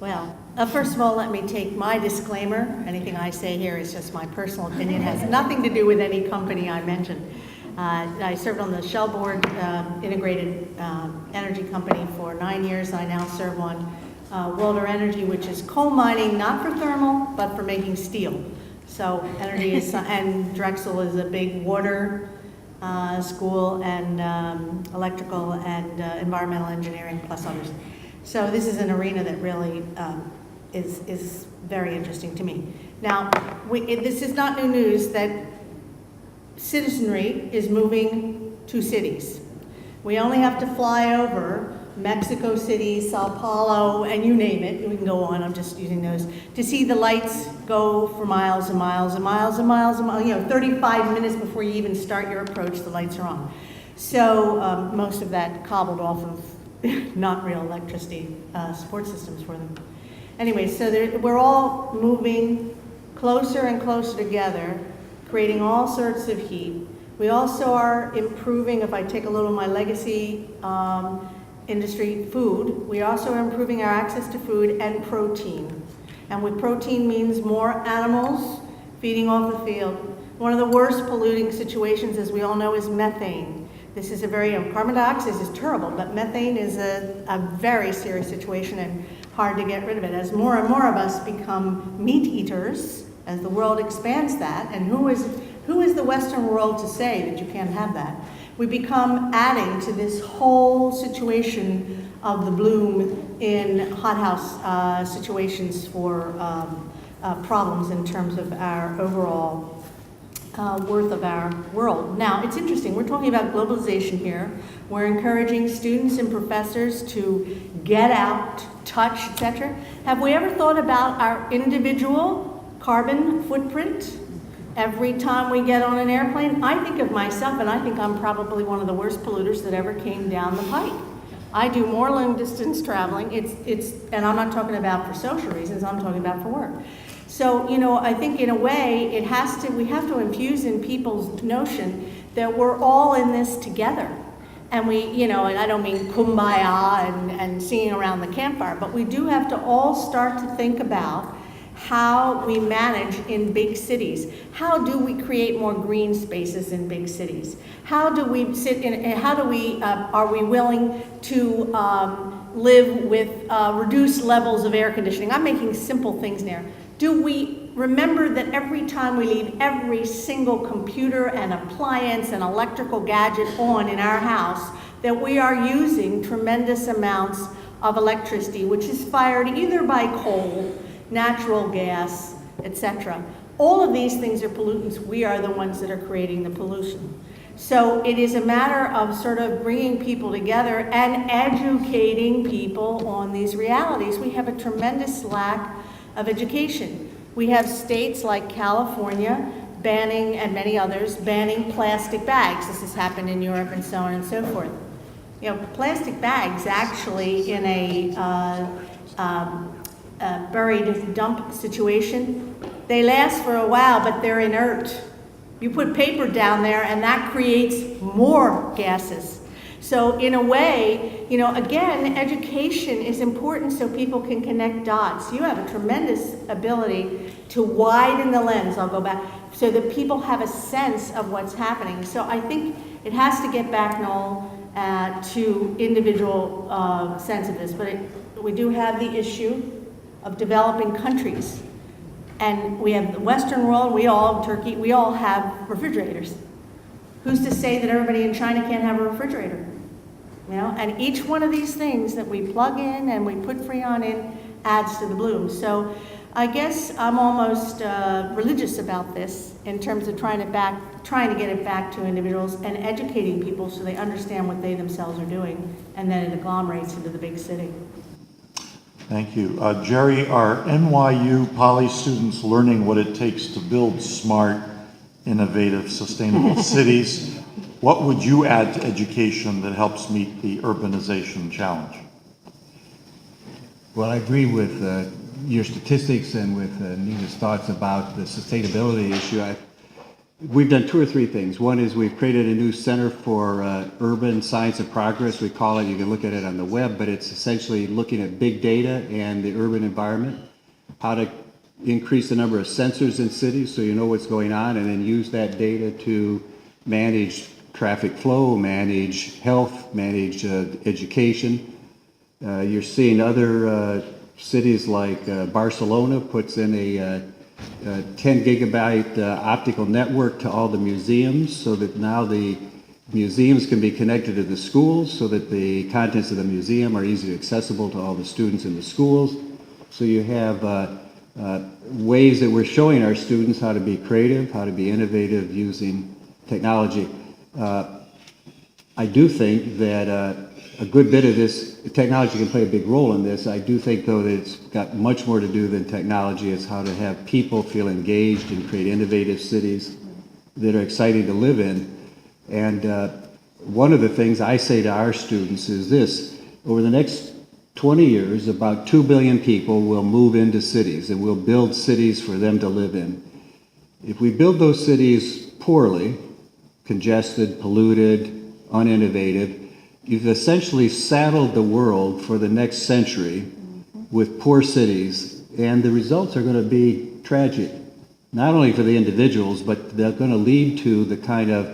Well, first of all, let me take my disclaimer. Anything I say here is just my personal opinion. It has nothing to do with any company I mentioned. I served on the Shell board, integrated energy company, for 9 years. I now serve on Wilder Energy, which is coal mining, not for thermal, but for making steel. So energy is, and Drexel is a big water school, and electrical and environmental engineering, plus others. So this is an arena that really is very interesting to me. Now, this is not new news that citizenry is moving to cities. We only have to fly over Mexico City, Sao Paulo, and you name it, we can go on, I'm just using those, to see the lights go for miles and miles and miles and miles and miles, 35 minutes before you even start your approach, the lights are on. So most of that cobbled off of not real electricity support systems for them. Anyway, so we're all moving closer and closer together, creating all sorts of heat. We also are improving, if I take a little of my legacy industry, food. We also are improving our access to food and protein. And with protein means more animals feeding off the field. One of the worst polluting situations, as we all know, is methane. This is a very, carbon dioxide is terrible, but methane is a very serious situation and hard to get rid of it. As more and more of us become meat eaters, as the world expands that, and who is the Western world to say that you can't have that? We become adding to this whole situation of the bloom in hothouse situations for problems in terms of our overall worth of our world. Now, it's interesting, we're talking about globalization here. We're encouraging students and professors to get out, touch, etc. Have we ever thought about our individual carbon footprint? Every time we get on an airplane, I think of myself, and I think I'm probably one of the worst polluters that ever came down the pike. I do more long distance traveling, and I'm not talking about for social reasons, I'm talking about for work. So, I think in a way, we have to infuse in people's notion that we're all in this together. And and I don't mean kumbaya and singing around the campfire, but we do have to all start to think about how we manage in big cities. How do we create more green spaces in big cities? How do we are we willing to live with reduced levels of air conditioning? I'm making simple things there. Do we remember that every time we leave every single computer and appliance and electrical gadget on in our house, that we are using tremendous amounts of electricity, which is fired either by coal, natural gas, etc. All of these things are pollutants. We are the ones that are creating the pollution. So it is a matter of sort of bringing people together and educating people on these realities. We have a tremendous lack of education. We have states like California banning, and many others, banning plastic bags. This has happened in Europe and so on and so forth. Plastic bags actually in a buried dump situation, they last for a while, but they're inert. You put paper down there and that creates more gases. So in a way, again, education is important so people can connect dots. You have a tremendous ability to widen the lens, I'll go back, so that people have a sense of what's happening. So I think it has to get back, Noel, to individual sense of this. But we do have the issue of developing countries. And we have the Western world, Turkey, we all have refrigerators. Who's to say that everybody in China can't have a refrigerator? And each one of these things that we plug in and we put Freon in adds to the bloom. So I guess I'm almost religious about this in terms of trying to get it back to individuals and educating people so they understand what they themselves are doing, and then it agglomerates into the big city. Thank you. Jerry, are NYU Poly students learning what it takes to build smart, innovative, sustainable cities? what would you add to education that helps meet the urbanization challenge? Well, I agree with your statistics and with Nina's thoughts about the sustainability issue. We've done 2 or 3 things. One is we've created a new Center for Urban Science and Progress, we call it. You can look at it on the web, but it's essentially looking at big data and the urban environment, how to increase the number of sensors in cities so you know what's going on, and then use that data to manage traffic flow, manage health, manage education. You're seeing other cities like Barcelona puts in a 10 gigabyte optical network to all the museums, so that now the museums can be connected to the schools, so that the contents of the museum are easily accessible to all the students in the schools. So you have ways that we're showing our students how to be creative, how to be innovative using technology. I do think that a good bit of this, technology can play a big role in this. I do think, though, that it's got much more to do than technology. It's how to have people feel engaged and create innovative cities that are exciting to live in. And one of the things I say to our students is this: over the next 20 years, about 2 billion people will move into cities, and we'll build cities for them to live in. If we build those cities poorly, congested, polluted, uninnovative, you've essentially saddled the world for the next century with poor cities, and the results are going to be tragic, not only for the individuals, but they're going to lead to the kind of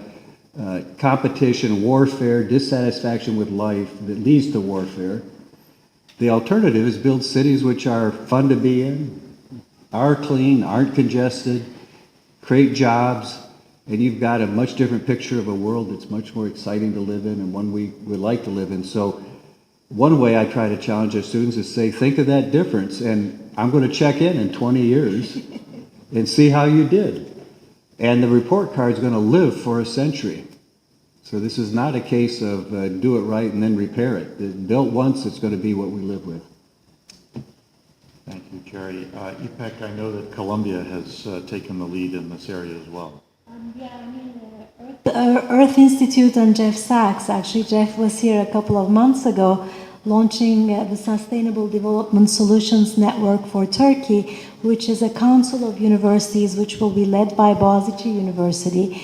competition, warfare, dissatisfaction with life that leads to warfare. The alternative is build cities which are fun to be in, are clean, aren't congested, create jobs, and you've got a much different picture of a world that's much more exciting to live in and one we would like to live in. So one way I try to challenge our students is say, think of that difference, and I'm going to check in 20 years and see how you did. And the report card's going to live for a century. So this is not a case of do it right and then repair it. Built once, it's going to be what we live with. Thank you, Jerry. Ipek, I know that Columbia has taken the lead in this area as well. Earth Institute and Jeff Sachs, actually Jeff was here a couple of months ago launching the Sustainable Development Solutions Network for Turkey, which is a council of universities which will be led by Boğaziçi University,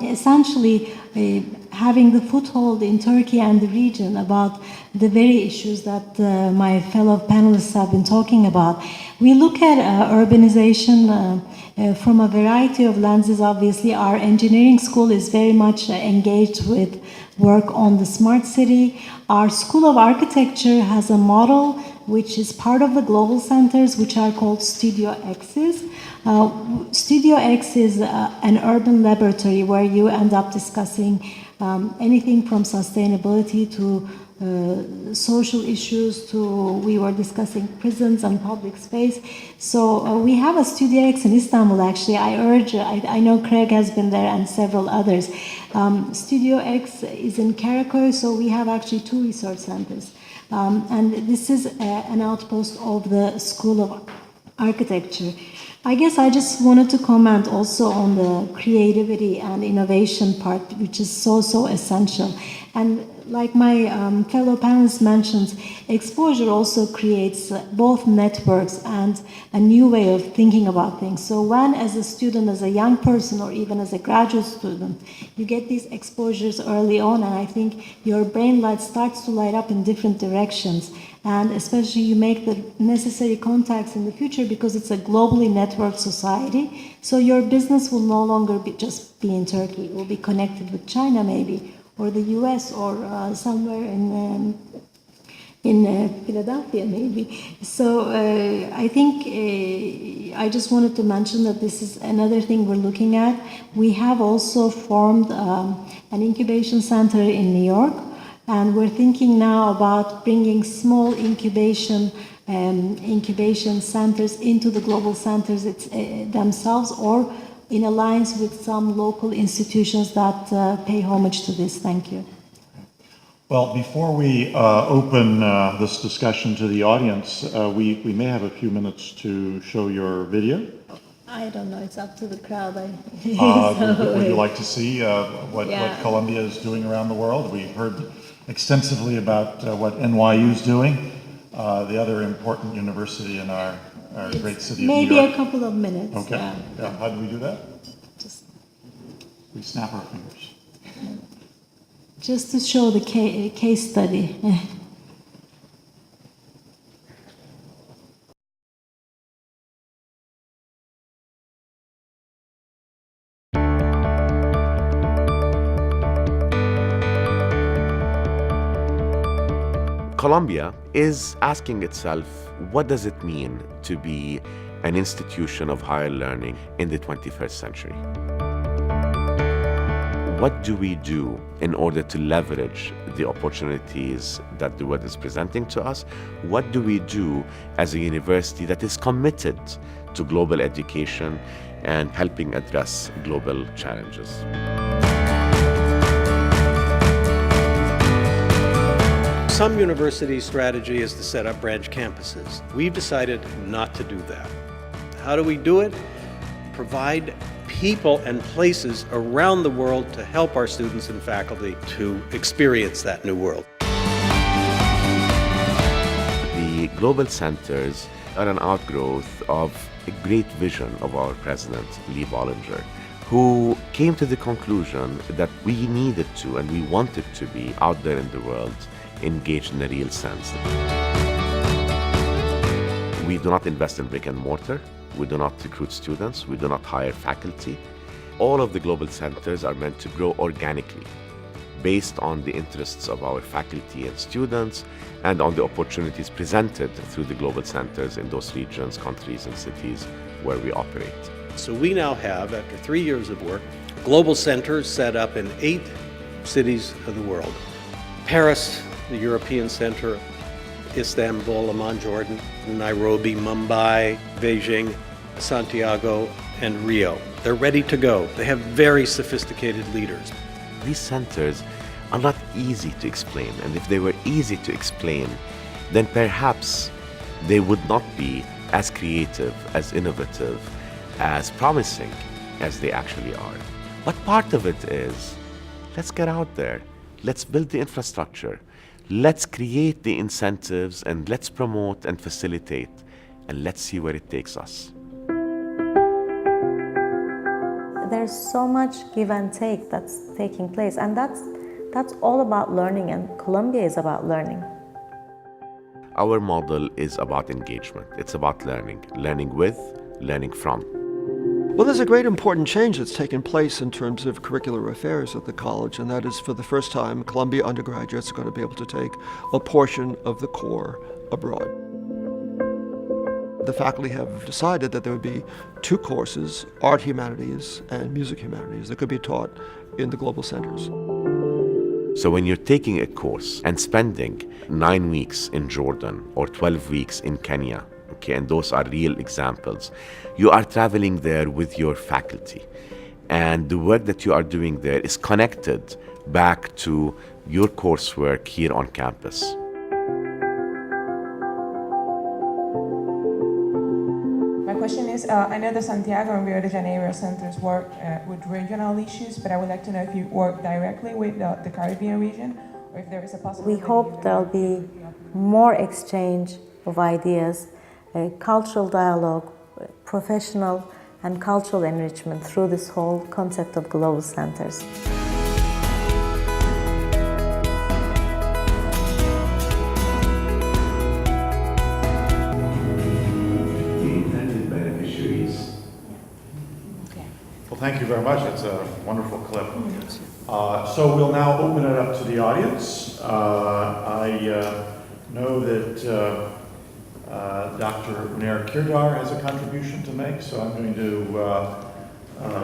essentially having the foothold in Turkey and the region about the very issues that my fellow panelists have been talking about. We look at urbanization from a variety of lenses. Obviously, our engineering school is very much engaged with work on the smart city. Our School of Architecture has a model which is part of the global centers, which are called Studio X's. Studio X is an urban laboratory where you end up discussing anything from sustainability to social issues to, we were discussing prisons and public space. So we have a Studio X in Istanbul, actually. I know Craig has been there and several others. Studio X is in Karaköy, so we have actually 2 research centers. And this is an outpost of the School of Architecture. I guess I just wanted to comment also on the creativity and innovation part, which is so essential. And like my fellow panelists mentioned, exposure also creates both networks and a new way of thinking about things. So when, as a student, as a young person, or even as a graduate student, you get these exposures early on, and I think your brain light starts to light up in different directions. And especially you make the necessary contacts in the future because it's a globally networked society. So your business will no longer just be in Turkey. It will be connected with China maybe, or the US, or somewhere in Philadelphia maybe. So I think I just wanted to mention that this is another thing we're looking at. We have also formed an incubation center in New York. And we're thinking now about bringing small incubation centers into the global centers themselves, or in alliance with some local institutions that pay homage to this. Thank you. Well, before we open this discussion to the audience, we may have a few minutes to show your video. I don't know, it's up to the crowd. Would you like to see what Yeah. Columbia is doing around the world? We've heard extensively about what NYU is doing, the other important university in our great city of New Maybe York. a couple of minutes. Okay. Yeah. Yeah. How do we do that? Just, We snap our fingers. just to show the case study. Columbia is asking itself, what does it mean to be an institution of higher learning in the 21st century? What do we do in order to leverage the opportunities that the world is presenting to us? What do we do as a university that is committed to global education and helping address global challenges? Some universities' strategy is to set up branch campuses. We've decided not to do that. How do we do it? Provide people and places around the world to help our students and faculty to experience that new world. The global centers are an outgrowth of a great vision of our president, Lee Bollinger, who came to the conclusion that we needed to and we wanted to be out there in the world, engaged in a real sense. We do not invest in brick and mortar. We do not recruit students. We do not hire faculty. All of the global centers are meant to grow organically, based on the interests of our faculty and students and on the opportunities presented through the global centers in those regions, countries, and cities where we operate. So we now have, after 3 years of work, global centers set up in 8 cities of the world. Paris, the European Center, Istanbul, Amman, Jordan, Nairobi, Mumbai, Beijing, Santiago, and Rio. They're ready to go. They have very sophisticated leaders. These centers are not easy to explain, and if they were easy to explain, then perhaps they would not be as creative, as innovative, as promising as they actually are. But part of it is, let's get out there, let's build the infrastructure, let's create the incentives, and let's promote and facilitate, and let's see where it takes us. There's so much give and take that's taking place, and that's all about learning, and Columbia is about learning. Our model is about engagement. It's about learning with, learning from. Well, there's a great important change that's taken place in terms of curricular affairs at the college, and that is for the first time, Columbia undergraduates are going to be able to take a portion of the core abroad. The faculty have decided that there would be 2 courses, art humanities and music humanities, that could be taught in the global centers. So when you're taking a course and spending 9 weeks in Jordan or 12 weeks in Kenya, okay, and those are real examples, you are traveling there with your faculty. And the work that you are doing there is connected back to your coursework here on campus. My question is, I know the Santiago and Rio de Janeiro centers work with regional issues, but I would like to know if you work directly with the Caribbean region, or if there is a possibility. We hope there'll be more exchange of ideas, cultural dialogue, professional and cultural enrichment through this whole concept of global centers. Well, thank you very much. It's a wonderful clip. So we'll now open it up to the audience. I know that Dr. Nair Kirdar has a contribution to make, so I'm going to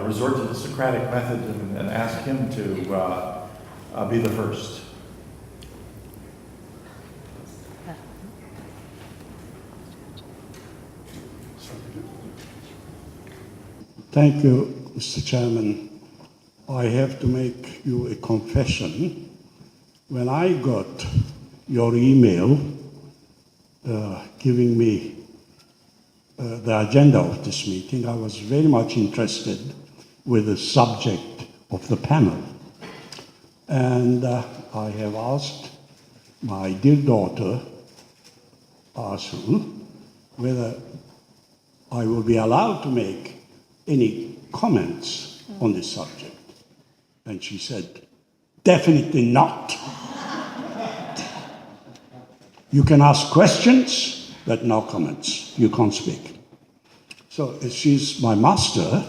resort to the Socratic method and ask him to be the first. Thank you, Mr. Chairman. I have to make you a confession. When I got your email giving me the agenda of this meeting, I was very much interested with the subject of the panel. And I have asked my dear daughter, Asu, whether I will be allowed to make any comments on this subject. And she said, definitely not. You can ask questions, but no comments. You can't speak. So as she's my master,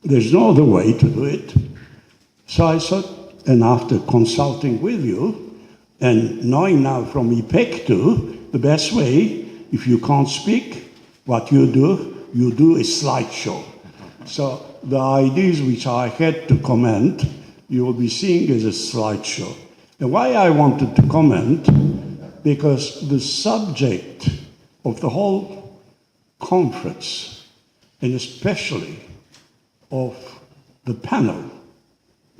there's no other way to do it. So I thought, and after consulting with you, and knowing now from IPECTU, the best way, if you can't speak, what you do a slideshow. So the ideas which I had to comment, you will be seeing as a slideshow. And why I wanted to comment, because the subject of the whole conference, and especially of the panel,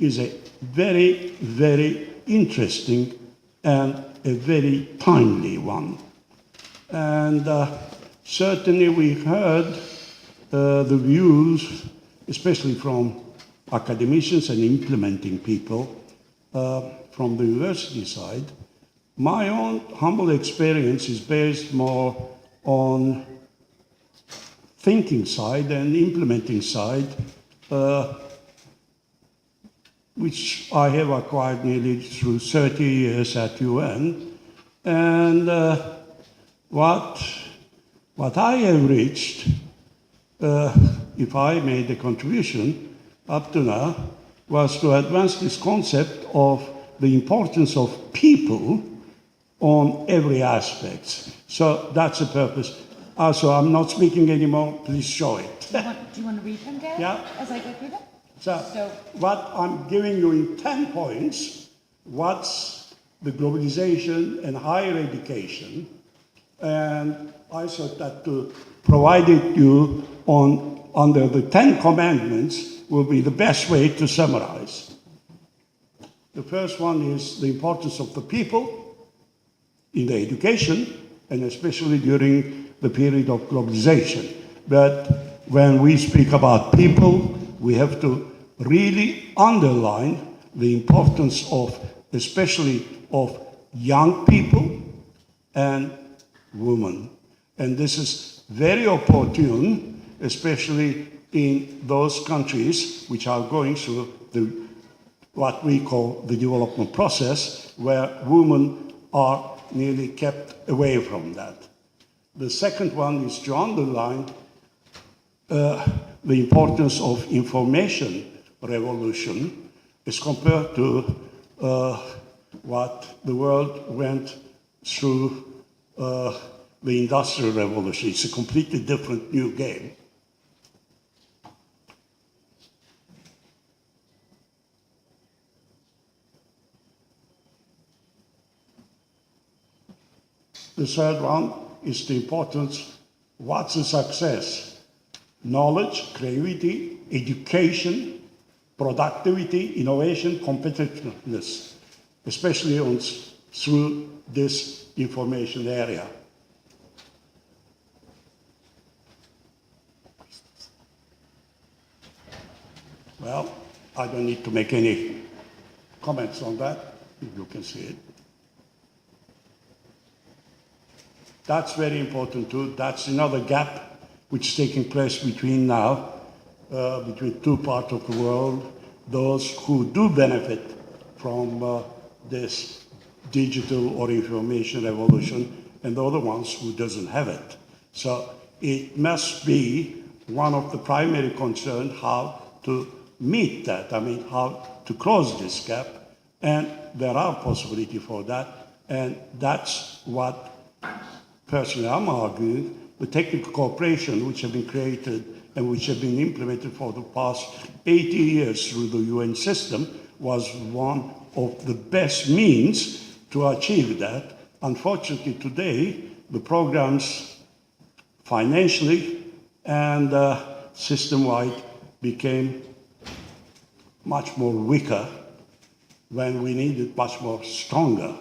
is a very, very interesting and a very timely one. And certainly we heard the views, especially from academicians and implementing people from the university side. My own humble experience is based more on thinking side and implementing side, which I have acquired nearly through 30 years at UN. And what I have reached, if I made a contribution up to now, was to advance this concept of the importance of people on every aspect. So that's the purpose. Also, I'm not speaking anymore. Please show it. Do you want to read them, Dad? Yeah. As I go through them? So what I'm giving you in 10 points, what's the globalization and higher education, and I thought that to provide it you under the 10 commandments will be the best way to summarize. The first one is the importance of the people in the education, and especially during the period of globalization. But when we speak about people, we have to really underline the importance of, especially of young people and women. And this is very opportune, especially in those countries which are going through what we call the development process, where women are nearly kept away from that. The second one is to underline the importance of information revolution as compared to what the world went through the Industrial Revolution. It's a completely different new game. The third one is the importance, what's the success? Knowledge, creativity, education, productivity, innovation, competitiveness, especially through this information area. Well, I don't need to make any comments on that. You can see it. That's very important too. That's another gap which is taking place between now, between two parts of the world, those who do benefit from this digital or information revolution, and the other ones who doesn't have it. So it must be one of the primary concerns how to meet that, I mean, how to close this gap, and there are possibilities for that, and that's what personally I'm arguing. The technical cooperation which have been created and which have been implemented for the past 80 years through the UN system was one of the best means to achieve that. Unfortunately today, the programs financially and system-wide became much more weaker when we needed much more stronger.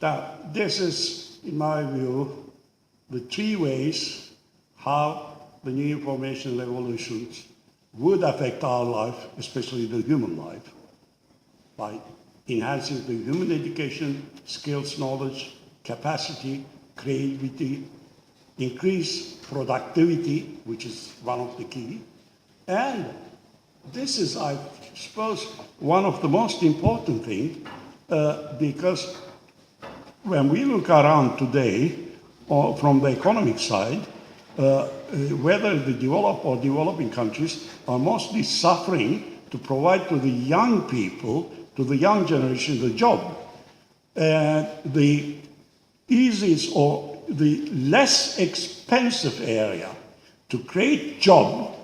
Now, this is, in my view, the three ways how the new information revolutions would affect our life, especially the human life, by enhancing the human education, skills, knowledge, capacity, creativity, increase productivity, which is one of the key. And this is, I suppose, one of the most important things, because when we look around today, or from the economic side, whether the developed or developing countries are mostly suffering to provide to the young people, to the young generation, the job. And the easiest or the less expensive area to create job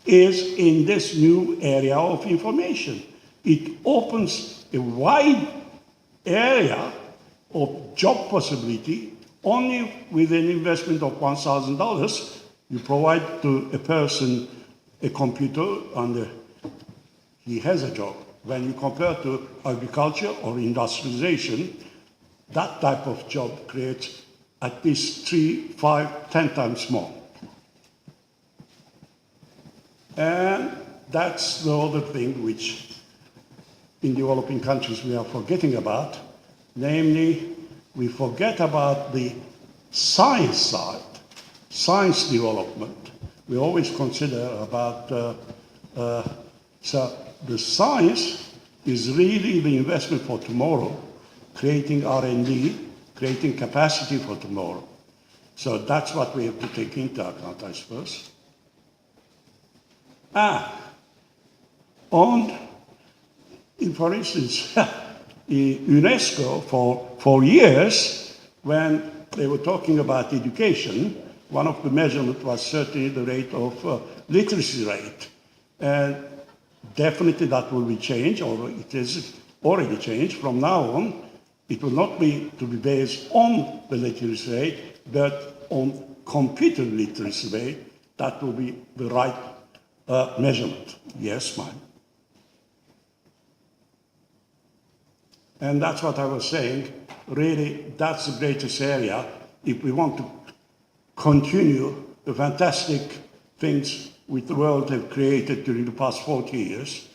is in this new area of information. It opens a wide area of job possibility. Only with an investment of $1,000, you provide to a person a computer and he has a job. When you compare to agriculture or industrialization, that type of job creates at least 3, 5, 10 times more. And that's the other thing which in developing countries we are forgetting about, namely, we forget about the science side, science development. We always consider about, so the science is really the investment for tomorrow, creating R&D, creating capacity for tomorrow. So that's what we have to take into account, I suppose. For instance, UNESCO for years, when they were talking about education, one of the measurements was certainly the rate of literacy rate. And definitely that will be changed, or it is already changed. From now on, it will not be to be based on the literacy rate, but on computer literacy rate. That will be the right measurement. Yes, ma'am. And that's what I was saying. Really, that's the greatest area if we want to continue the fantastic things which the world have created during the past 40 years.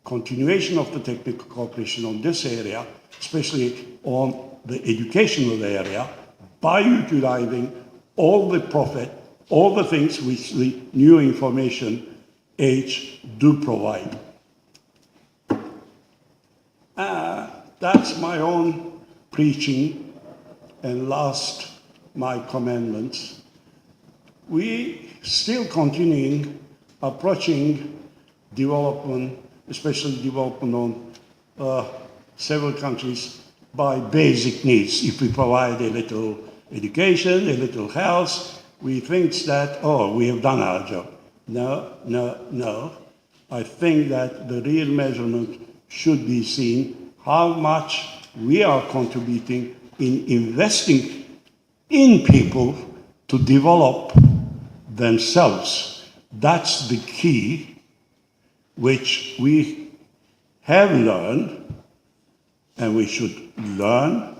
Continuation of the technical cooperation on this area, especially on the educational area, by utilizing all the profit, all the things which the new information age do provide. That's my own preaching, and last, my commandments. We still continuing approaching development, especially development on several countries by basic needs. If we provide a little education, a little health, we think that, oh, we have done our job. No, no, no. I think that the real measurement should be seen how much we are contributing in investing in people to develop themselves. That's the key which we have learned, and we should learn,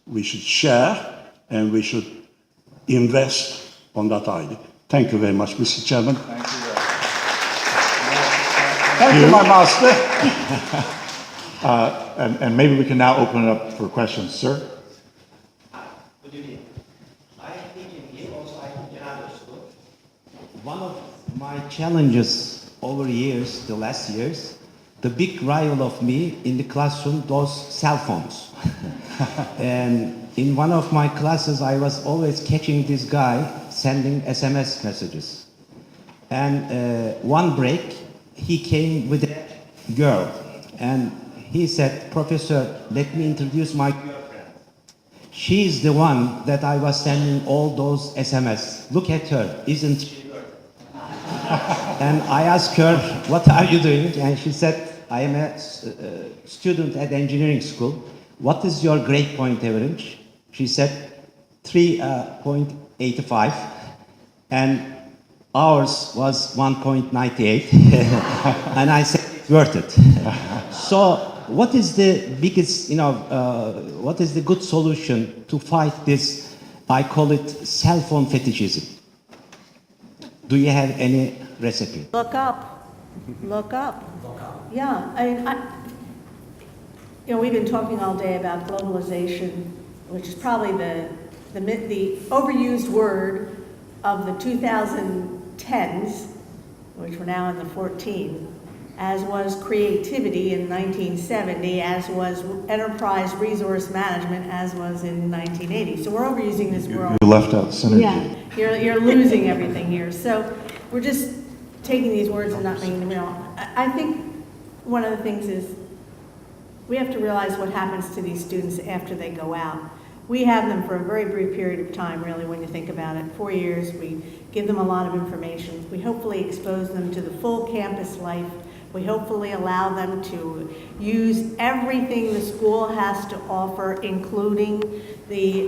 we should share, and we should invest on that idea. Thank you very much, Mr. Chairman. Thank you. Thank you, my master. And maybe we can now open it up for questions. Sir? Good evening. I am thinking here also I think another school. One of my challenges over years, the last years, the big rival of me in the classroom, those cell phones. And in one of my classes, I was always catching this guy sending SMS messages. And one break, he came with a girl. And he said, "Professor, let me introduce my girlfriend. She's the one that I was sending all those SMS. Look at her, isn't she?" And I asked her, "What are you doing?" And she said, "I am a student at engineering school. What is your grade point average?" She said, 3.85. And ours was 1.98. And I said, "It's worth it." So what is the biggest, what is the good solution to fight this, I call it cell phone fetishism? Do you have any recipe? Look up. Look up. Yeah, I mean, we've been talking all day about globalization, which is probably the overused word of the 2010s, which we're now in the 14, as was creativity in 1970, as was enterprise resource management, as was in 1980. So we're overusing this word. You left out synergy. Yeah, you're losing everything here. So we're just taking these words and not making them real. I think one of the things is we have to realize what happens to these students after they go out. We have them for a very brief period of time, really, when you think about it. 4 years, we give them a lot of information. We hopefully expose them to the full campus life. We hopefully allow them to use everything the school has to offer, including the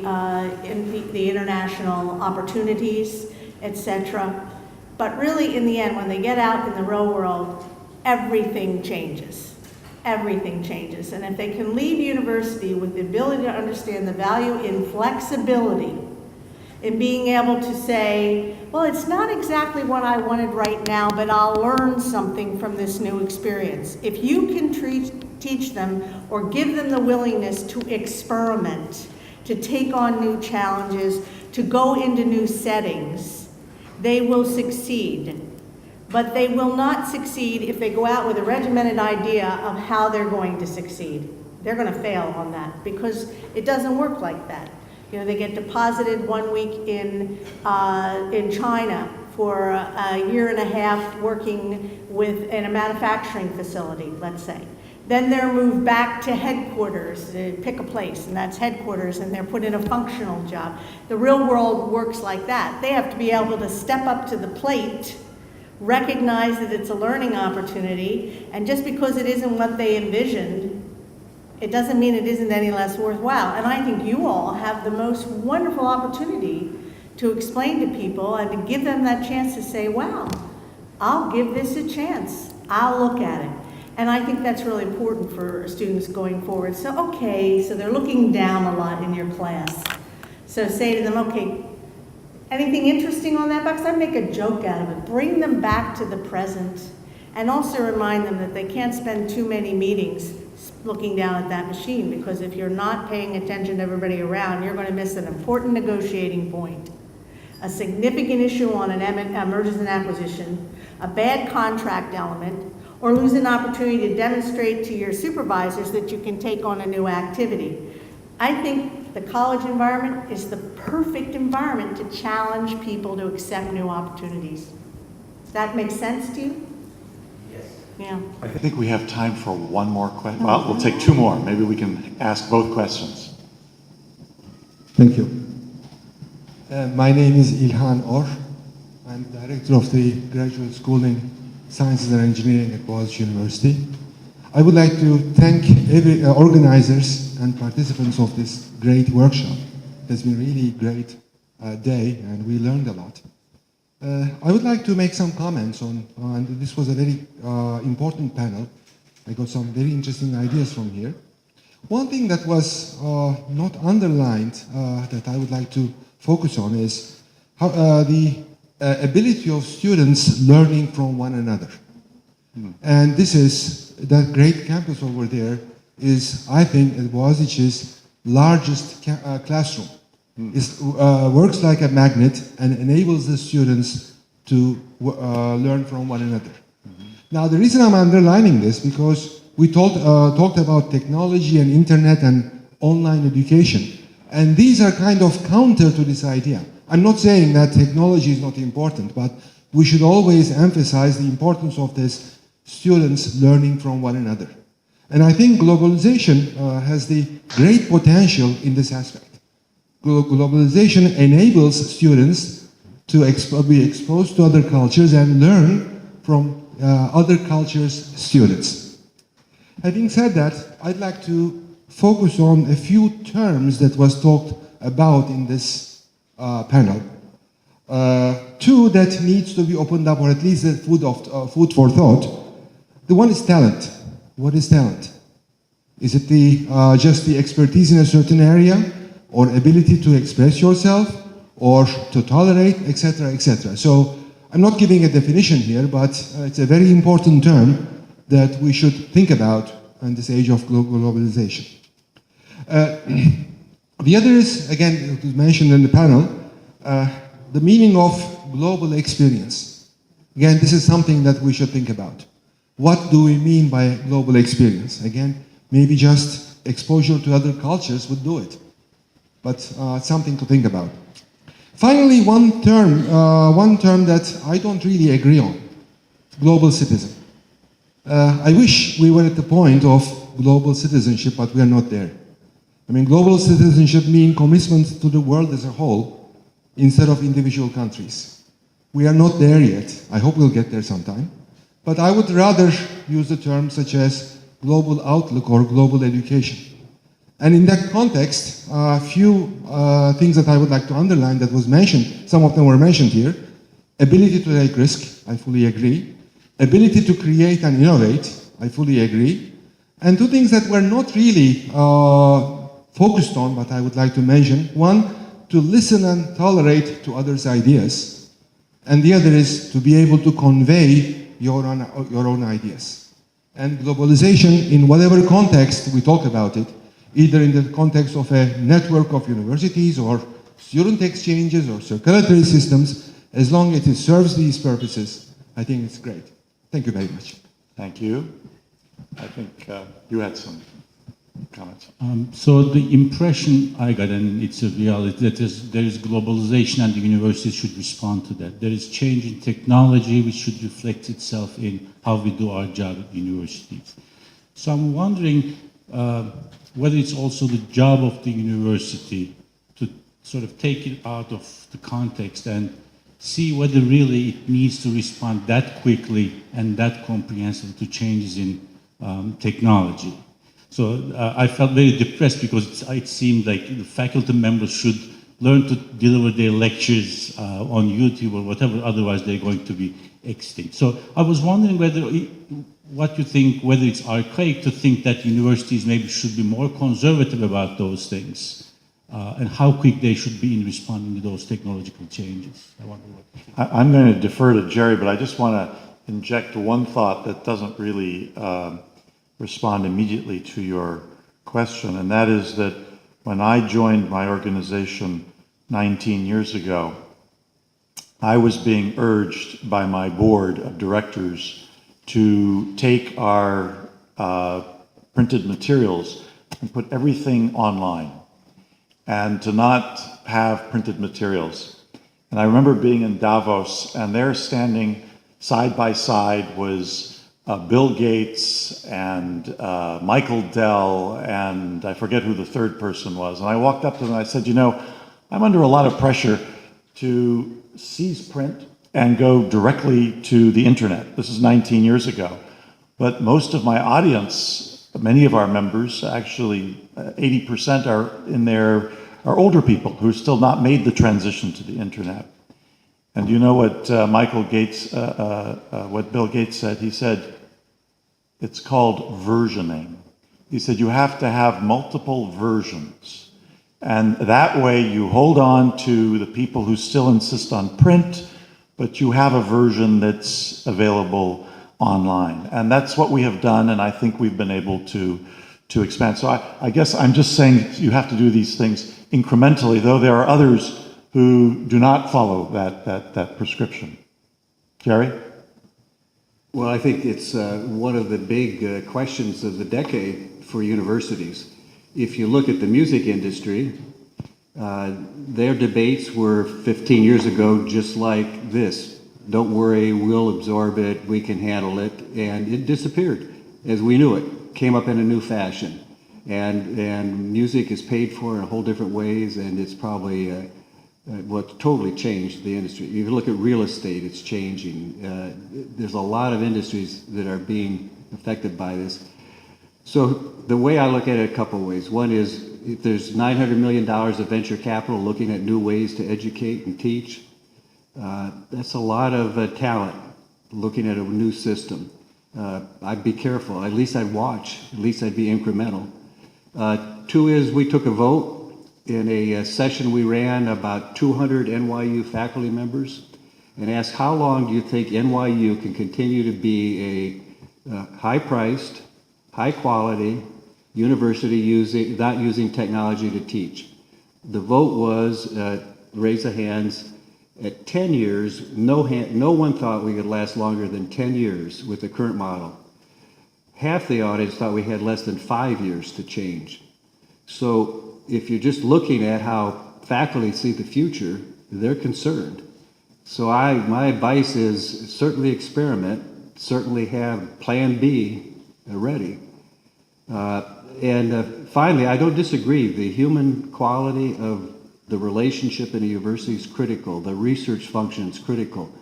international opportunities, etc. But really, in the end, when they get out in the real world, everything changes. Everything changes. And if they can leave university with the ability to understand the value in flexibility, in being able to say, well, it's not exactly what I wanted right now, but I'll learn something from this new experience. If you can teach them or give them the willingness to experiment, to take on new challenges, to go into new settings, they will succeed. But they will not succeed if they go out with a regimented idea of how they're going to succeed. They're going to fail on that because it doesn't work like that. They get deposited 1 week in China for a year and a half working in a manufacturing facility, let's say. Then they're moved back to headquarters, to pick a place, and that's headquarters, and they're put in a functional job. The real world works like that. They have to be able to step up to the plate, recognize that it's a learning opportunity, and just because it isn't what they envisioned, it doesn't mean it isn't any less worthwhile. And I think you all have the most wonderful opportunity to explain to people and to give them that chance to say, wow, I'll give this a chance. I'll look at it. And I think that's really important for students going forward. So, okay, so they're looking down a lot in your class. So say to them, okay, anything interesting on that box? I'd make a joke out of it. Bring them back to the present and also remind them that they can't spend too many meetings looking down at that machine, because if you're not paying attention to everybody around, you're going to miss an important negotiating point, a significant issue on an mergers and acquisition, a bad contract element, or lose an opportunity to demonstrate to your supervisors that you can take on a new activity. I think the college environment is the perfect environment to challenge people to accept new opportunities. Does that make sense to you? Yes. Yeah. I think we have time for one more question. Well, we'll take two more. Maybe we can ask both questions. Thank you. My name is Ilhan Or. I'm director of the Graduate School in Sciences and Engineering at Boğaziçi University. I would like to thank every organizers and participants of this great workshop. It has been really great day, and we learned a lot. I would like to make some comments on this was a very important panel. I got some very interesting ideas from here. One thing that was not underlined that I would like to focus on is how the ability of students learning from one another. And this is, that great campus over there is, I think, it was Boğaziçi's largest classroom. It works like a magnet and enables the students to learn from one another. Now, the reason I'm underlining this, because we talked about technology and internet and online education, and these are kind of counter to this idea. I'm not saying that technology is not important, but we should always emphasize the importance of this students learning from one another. And I think globalization has the great potential in this aspect. Globalization enables students to be exposed to other cultures and learn from other cultures' students. Having said that, I'd like to focus on a few terms that was talked about in this panel. Two that needs to be opened up, or at least food for thought. The one is talent. What is talent? Is it just the expertise in a certain area, or ability to express yourself, or to tolerate, etc., etc.? So I'm not giving a definition here, but it's a very important term that we should think about in this age of globalization. The other is, again, it was mentioned in the panel, the meaning of global experience. Again, this is something that we should think about. What do we mean by global experience? Again, maybe just exposure to other cultures would do it, but something to think about. Finally, one term that I don't really agree on, global citizen. I wish we were at the point of global citizenship, but we are not there. I mean, global citizenship means commitment to the world as a whole instead of individual countries. We are not there yet. I hope we'll get there sometime. But I would rather use the term such as global outlook or global education. And in that context, a few things that I would like to underline that was mentioned, some of them were mentioned here. Ability to take risk, I fully agree. Ability to create and innovate, I fully agree. And two things that were not really focused on, but I would like to mention. One, to listen and tolerate to others' ideas. And the other is to be able to convey your own ideas. And globalization, in whatever context we talk about it, either in the context of a network of universities or student exchanges or circulatory systems, as long as it serves these purposes, I think it's great. Thank you very much. Thank you. I think you had some comments. So the impression I got, and it's a reality, that there is globalization and the universities should respond to that. There is change in technology which should reflect itself in how we do our job at universities. So I'm wondering whether it's also the job of the university to sort of take it out of the context and see whether really it needs to respond that quickly and that comprehensively to changes in technology. So I felt very depressed because it seemed like the faculty members should learn to deliver their lectures on YouTube or whatever, otherwise they're going to be extinct. So I was wondering what you think, whether it's archaic to think that universities maybe should be more conservative about those things, and how quick they should be in responding to those technological changes. I'm going to defer to Jerry, but I just want to inject one thought that doesn't really respond immediately to your question, and that is that when I joined my organization 19 years ago, I was being urged by my board of directors to take our printed materials and put everything online and to not have printed materials. And I remember being in Davos, and there standing side by side was Bill Gates and Michael Dell, and I forget who the third person was. And I walked up to them and I said, you know, I'm under a lot of pressure to cease print and go directly to the internet. This is 19 years ago. But most of my audience, many of our members, actually 80% are older people who have still not made the transition to the internet. And you know what what Bill Gates said? He said, it's called versioning. He said, you have to have multiple versions. And that way you hold on to the people who still insist on print, but you have a version that's available online. And that's what we have done, and I think we've been able to expand. So I guess I'm just saying you have to do these things incrementally, though there are others who do not follow that prescription. Jerry? Well, I think it's one of the big questions of the decade for universities. If you look at the music industry, their debates were 15 years ago just like this. Don't worry, we'll absorb it, we can handle it, and it disappeared as we knew it. Came up in a new fashion. And music is paid for in a whole different ways, and it's probably what totally changed the industry. If you look at real estate, it's changing. There's a lot of industries that are being affected by this. So the way I look at it a couple of ways. One is if there's $900 million of venture capital looking at new ways to educate and teach, that's a lot of talent looking at a new system. I'd be careful. At least I'd watch. At least I'd be incremental. Two is we took a vote in a session we ran, about 200 NYU faculty members, and asked how long do you think NYU can continue to be a high-priced, high-quality university not using technology to teach. The vote was, raise of hands, at 10 years, no one thought we could last longer than 10 years with the current model. Half the audience thought we had less than 5 years to change. So if you're just looking at how faculty see the future, they're concerned. So my advice is certainly experiment, certainly have plan B ready. And finally, I don't disagree. The human quality of the relationship in a university is critical. The research function is critical.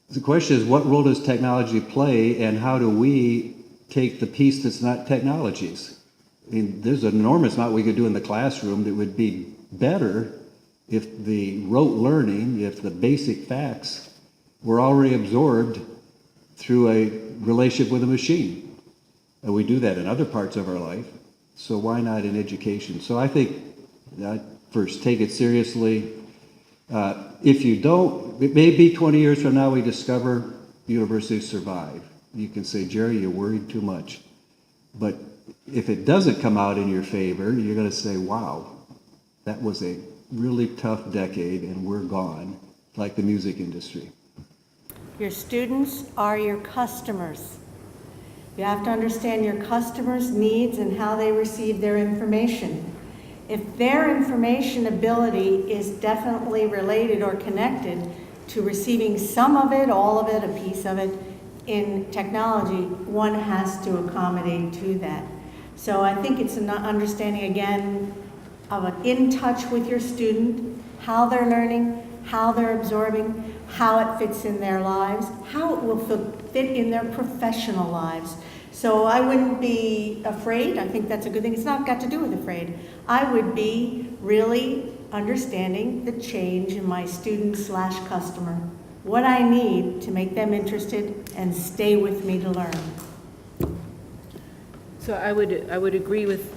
The question is, what role does technology play, and how do we take the piece that's not technologies? I mean, there's an enormous amount we could do in the classroom that would be better if the rote learning, if the basic facts were already absorbed through a relationship with a machine. And we do that in other parts of our life, so why not in education? So I think, first, take it seriously. If you don't, it may be 20 years from now we discover universities survive. You can say, Jerry, you're worried too much. But if it doesn't come out in your favor, you're going to say, wow, that was a really tough decade and we're gone, like the music industry. Your students are your customers. You have to understand your customers' needs and how they receive their information. If their information ability is definitely related or connected to receiving some of it, all of it, a piece of it in technology, one has to accommodate to that. So I think it's an understanding, again, of an in touch with your student, how they're learning, how they're absorbing, how it fits in their lives, how it will fit in their professional lives. So I wouldn't be afraid. I think that's a good thing. It's not got to do with afraid. I would be really understanding the change in my student/customer, what I need to make them interested and stay with me to learn. So I would agree with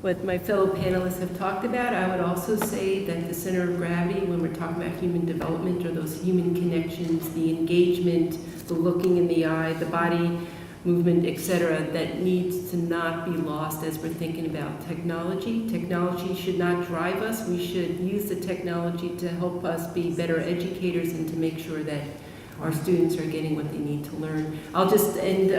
what my fellow panelists have talked about. I would also say that the center of gravity, when we're talking about human development, are those human connections, the engagement, the looking in the eye, the body movement, etc., that needs to not be lost as we're thinking about technology. Technology should not drive us. We should use the technology to help us be better educators and to make sure that our students are getting what they need to learn. I'll just end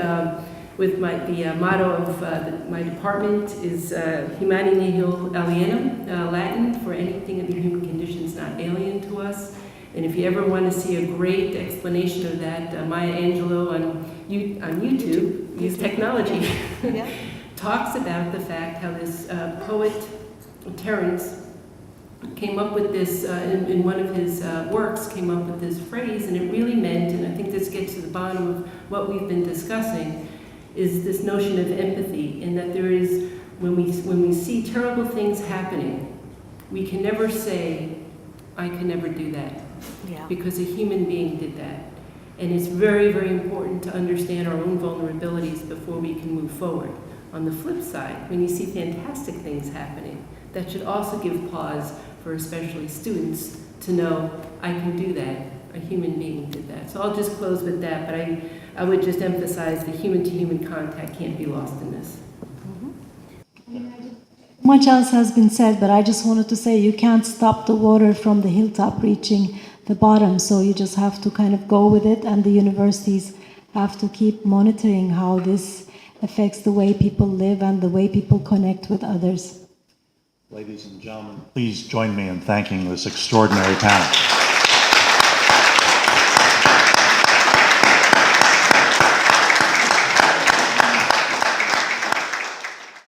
with the motto of my department is Humani Nihil Alienum, Latin for anything of the human condition is not alien to us. And if you ever want to see a great explanation of that, Maya Angelou on YouTube, use technology, talks about the fact how this poet, Terence, came up with this, in one of his works, came up with this phrase, and it really meant, and I think this gets to the bottom of what we've been discussing, is this notion of empathy, and that there is, when we see terrible things happening, we can never say, I can never do that. Yeah. Because a human being did that. And it's very, very important to understand our own vulnerabilities before we can move forward. On the flip side, when you see fantastic things happening, that should also give pause for especially students to know, I can do that. A human being did that. So I'll just close with that, but I would just emphasize the human-to-human contact can't be lost in this. Much else has been said, but I just wanted to say you can't stop the water from the hilltop reaching the bottom, so you just have to kind of go with it, and the universities have to keep monitoring how this affects the way people live and the way people connect with others. Ladies and gentlemen, please join me in thanking this extraordinary panel.